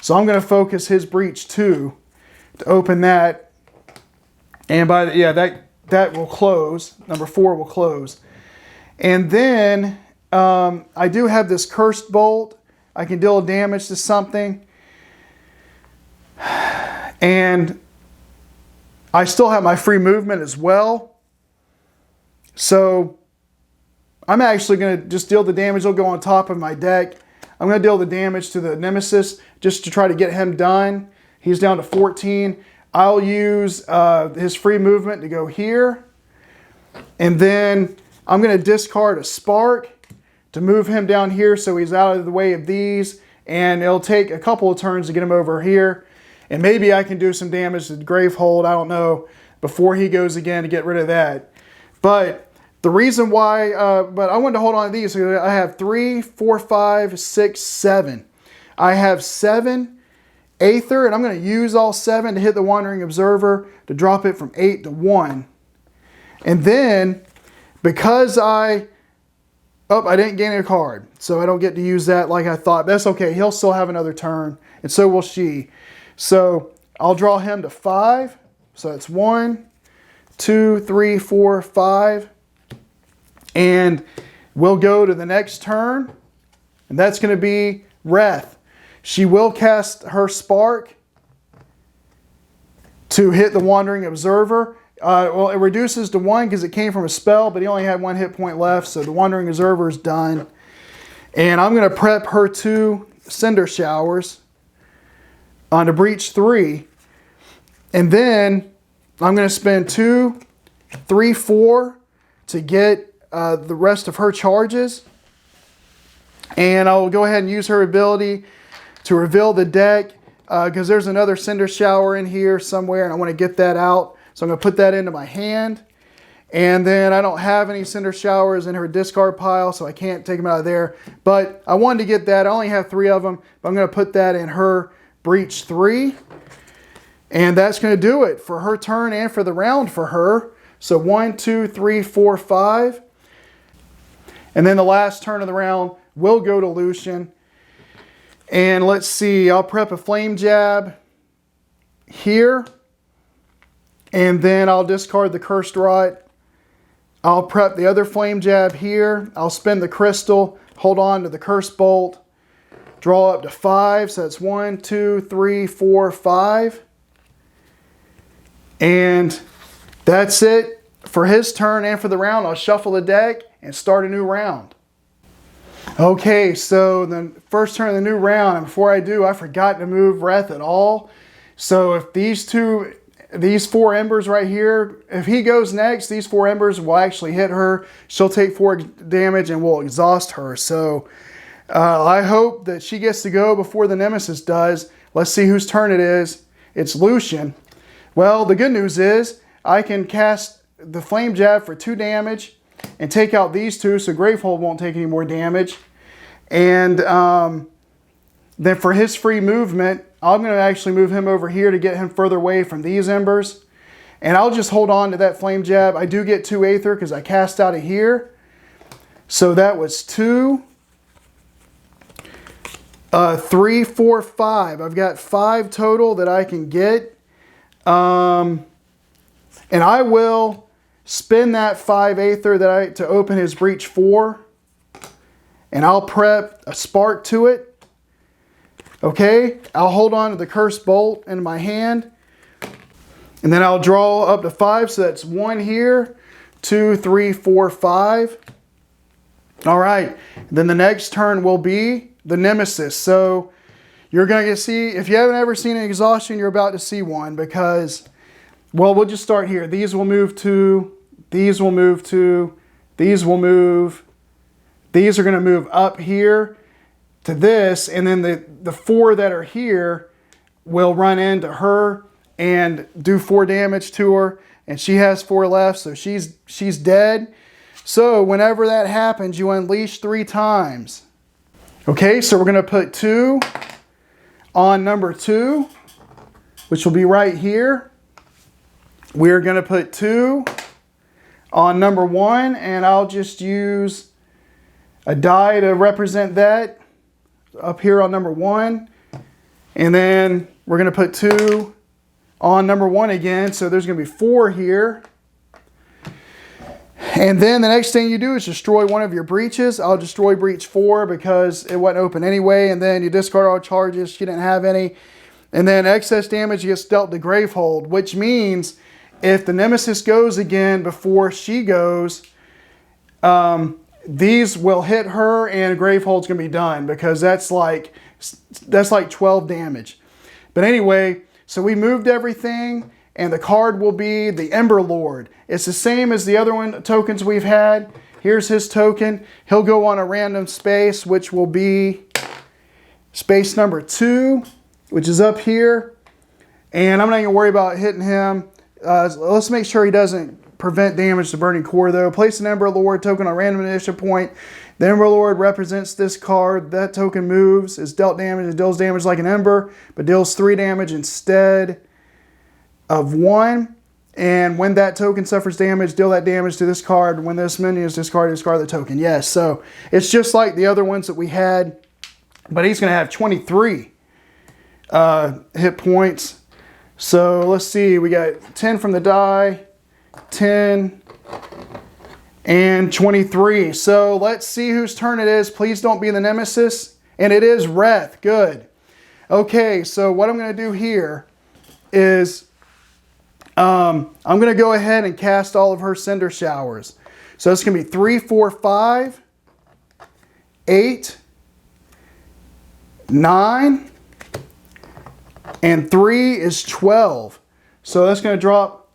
So I'm going to focus his breach 2 to open that. And by the, yeah, that will close. Number 4 will close. And then I do have this Cursed Bolt. I can deal damage to something. And I still have my free movement as well. So I'm actually going to just deal the damage. It'll go on top of my deck. I'm going to deal the damage to the Nemesis just to try to get him done. He's down to 14. I'll use his free movement to go here. And then I'm going to discard a Spark to move him down here so he's out of the way of these. And it'll take a couple of turns to get him over here. And maybe I can do some damage to Gravehold, I don't know, before he goes again to get rid of that. But the reason why, but I wanted to hold on to these. So I have 3, 4, 5, 6, 7. I have 7 Aether, and I'm going to use all 7 to hit the Wandering Observer to drop it from 8 to 1. And then, because I didn't gain a card, so I don't get to use that like I thought. That's okay. He'll still have another turn, and so will she. So I'll draw him to 5. So that's 1, 2, 3, 4, 5. And we'll go to the next turn. And that's going to be Reth. She will cast her Spark to hit the Wandering Observer. Well, it reduces to 1 because it came from a spell, but he only had 1 hit point left. So the Wandering Observer is done. And I'm going to prep her 2 Cinder Showers onto Breach 3. And then I'm going to spend 2, 3, 4 to get the rest of her charges. And I'll go ahead and use her ability to reveal the deck because there's another Cinder Shower in here somewhere and I want to get that out. So I'm going to put that into my hand. And then I don't have any Cinder Showers in her discard pile, so I can't take them out of there. But I wanted to get that. I only have 3 of them, but I'm going to put that in her Breach 3. And that's going to do it for her turn and for the round for her. So 1, 2, 3, 4, 5. And then the last turn of the round will go to Lucien. And let's see, I'll prep a Flame Jab here. And then I'll discard the Cursed Rot. I'll prep the other Flame Jab here. I'll spend the crystal, hold on to the Curse Bolt, draw up to 5. So that's 1, 2, 3, 4, 5. And that's it for his turn and for the round. I'll shuffle the deck and start a new round. Okay, so the first turn of the new round, and before I do, I forgot to move Reth at all. So if these 4 embers right here, if he goes next, these 4 embers will actually hit her. She'll take 4 damage and will exhaust her. So I hope that she gets to go before the Nemesis does. Let's see whose turn it is. It's Lucien. Well, the good news is I can cast the Flame Jab for 2 damage and take out these 2 so Gravehold won't take any more damage. And then for his free movement, I'm going to actually move him over here to get him further away from these embers. And I'll just hold on to that Flame Jab. I do get 2 Aether because I cast out of here. So that was 2, 3, 4, 5. I've got 5 total that I can get. And I will spend that 5 Aether to open his Breach 4. And I'll prep a Spark to it. Okay, I'll hold on to the Cursed Bolt in my hand. And then I'll draw up to 5. So that's 1 here, 2, 3, 4, 5. All right, then the next turn will be the Nemesis. So you're going to see, if you haven't ever seen an exhaustion, you're about to see one because, well, we'll just start here. These will move 2, these will move 2, these will move. These are going to move up here to this, and then the 4 that are here will run into her and do 4 damage to her, and she has 4 left, so she's dead. So whenever that happens, you unleash 3 times. Okay, so we're going to put 2 on number 2, which will be right here. We're going to put 2 on number 1, and I'll just use a die to represent that up here on number 1. And then we're going to put 2 on number 1 again. So there's going to be 4 here. And then the next thing you do is destroy one of your breaches. I'll destroy Breach 4 because it wasn't open anyway. And then you discard all charges. She didn't have any. And then excess damage gets dealt to Gravehold, which means if the Nemesis goes again before she goes, these will hit her and Gravehold's going to be done because that's like 12 damage. But anyway, so we moved everything and the card will be the Ember Lord. It's the same as the other tokens we've had. Here's his token. He'll go on a random space, which will be space number 2, which is up here. And I'm not going to worry about hitting him. Let's make sure he doesn't prevent damage to Burning Kor though. Place an Ember Lord token on a random initiative point. The Ember Lord represents this card. That token moves, is dealt damage, it deals damage like an Ember, but deals 3 damage instead of 1. And when that token suffers damage, deal that damage to this card. When this minion is discarded, discard the token. Yes, so it's just like the other ones that we had, but he's going to have 23 hit points. So let's see, we got 10 from the die, 10, and 23. So let's see whose turn it is. Please don't be the Nemesis. And it is Reth. Good. Okay, so what I'm going to do here is I'm going to go ahead and cast all of her Cinder Showers. So it's going to be 3, 4, 5, 8, 9, and 3 is 12. So that's going to drop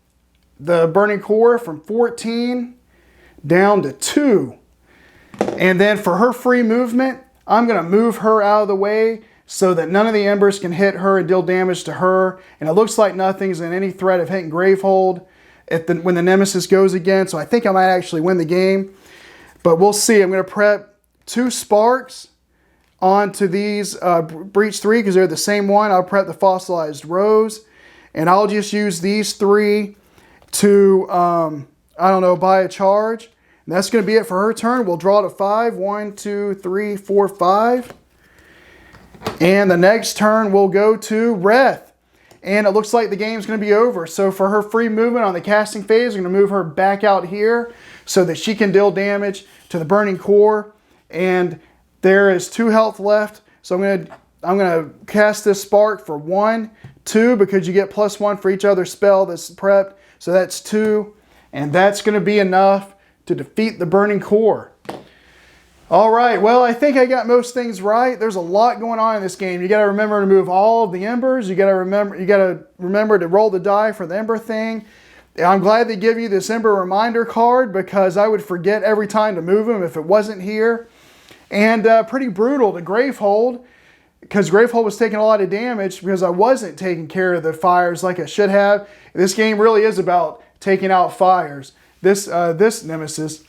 the Burning Kor from 14 down to 2. And then for her free movement, I'm going to move her out of the way so that none of the embers can hit her and deal damage to her. And it looks like nothing's in any threat of hitting Gravehold when the Nemesis goes again. So I think I might actually win the game. But we'll see. I'm going to prep 2 sparks onto these Breach 3 because they're the same one. I'll prep the Fossilized Rose. And I'll just use these 3 to, I don't know, buy a charge. And that's going to be it for her turn. We'll draw to 5. 1, 2, 3, 4, 5. And the next turn we'll go to Reth. And it looks like the game's going to be over. So for her free movement on the casting phase, I'm going to move her back out here so that she can deal damage to the Burning Kor. And there is 2 health left. So I'm going to cast this spark for 1, 2, because you get +1 for each other spell that's prepped. So that's 2. And that's going to be enough to defeat the Burning Kor. All right, well, I think I got most things right. There's a lot going on in this game. You got to remember to move all of the embers. You got to remember to roll the die for the ember thing. I'm glad they give you this ember reminder card because I would forget every time to move them if it wasn't here. And pretty brutal to Gravehold because Gravehold was taking a lot of damage because I wasn't taking care of the fires like I should have. This game really is about taking out fires. This Nemesis,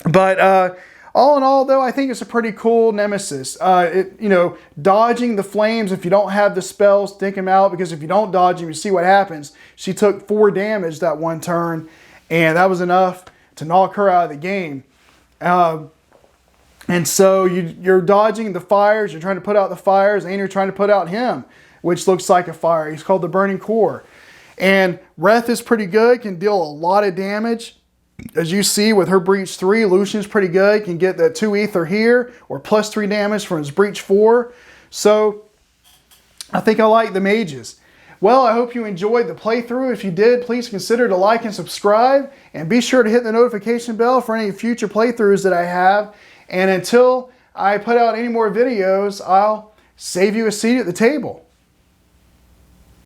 but all in all, though, I think it's a pretty cool Nemesis. Dodging the flames if you don't have the spells, take them out, because if you don't dodge them, you see what happens. She took 4 damage that one turn, and that was enough to knock her out of the game. And so you're dodging the fires, you're trying to put out the fires, and you're trying to put out him, which looks like a fire. He's called the Burning Kor. And Reth is pretty good, can deal a lot of damage. As you see with her Breach 3, Lucien's pretty good, can get that 2 ether here, or +3 damage from his Breach 4. So, I think I like the mages. Well, I hope you enjoyed the playthrough. If you did, please consider to like and subscribe, and be sure to hit the notification bell for any future playthroughs that I have. And until I put out any more videos, I'll save you a seat at the table.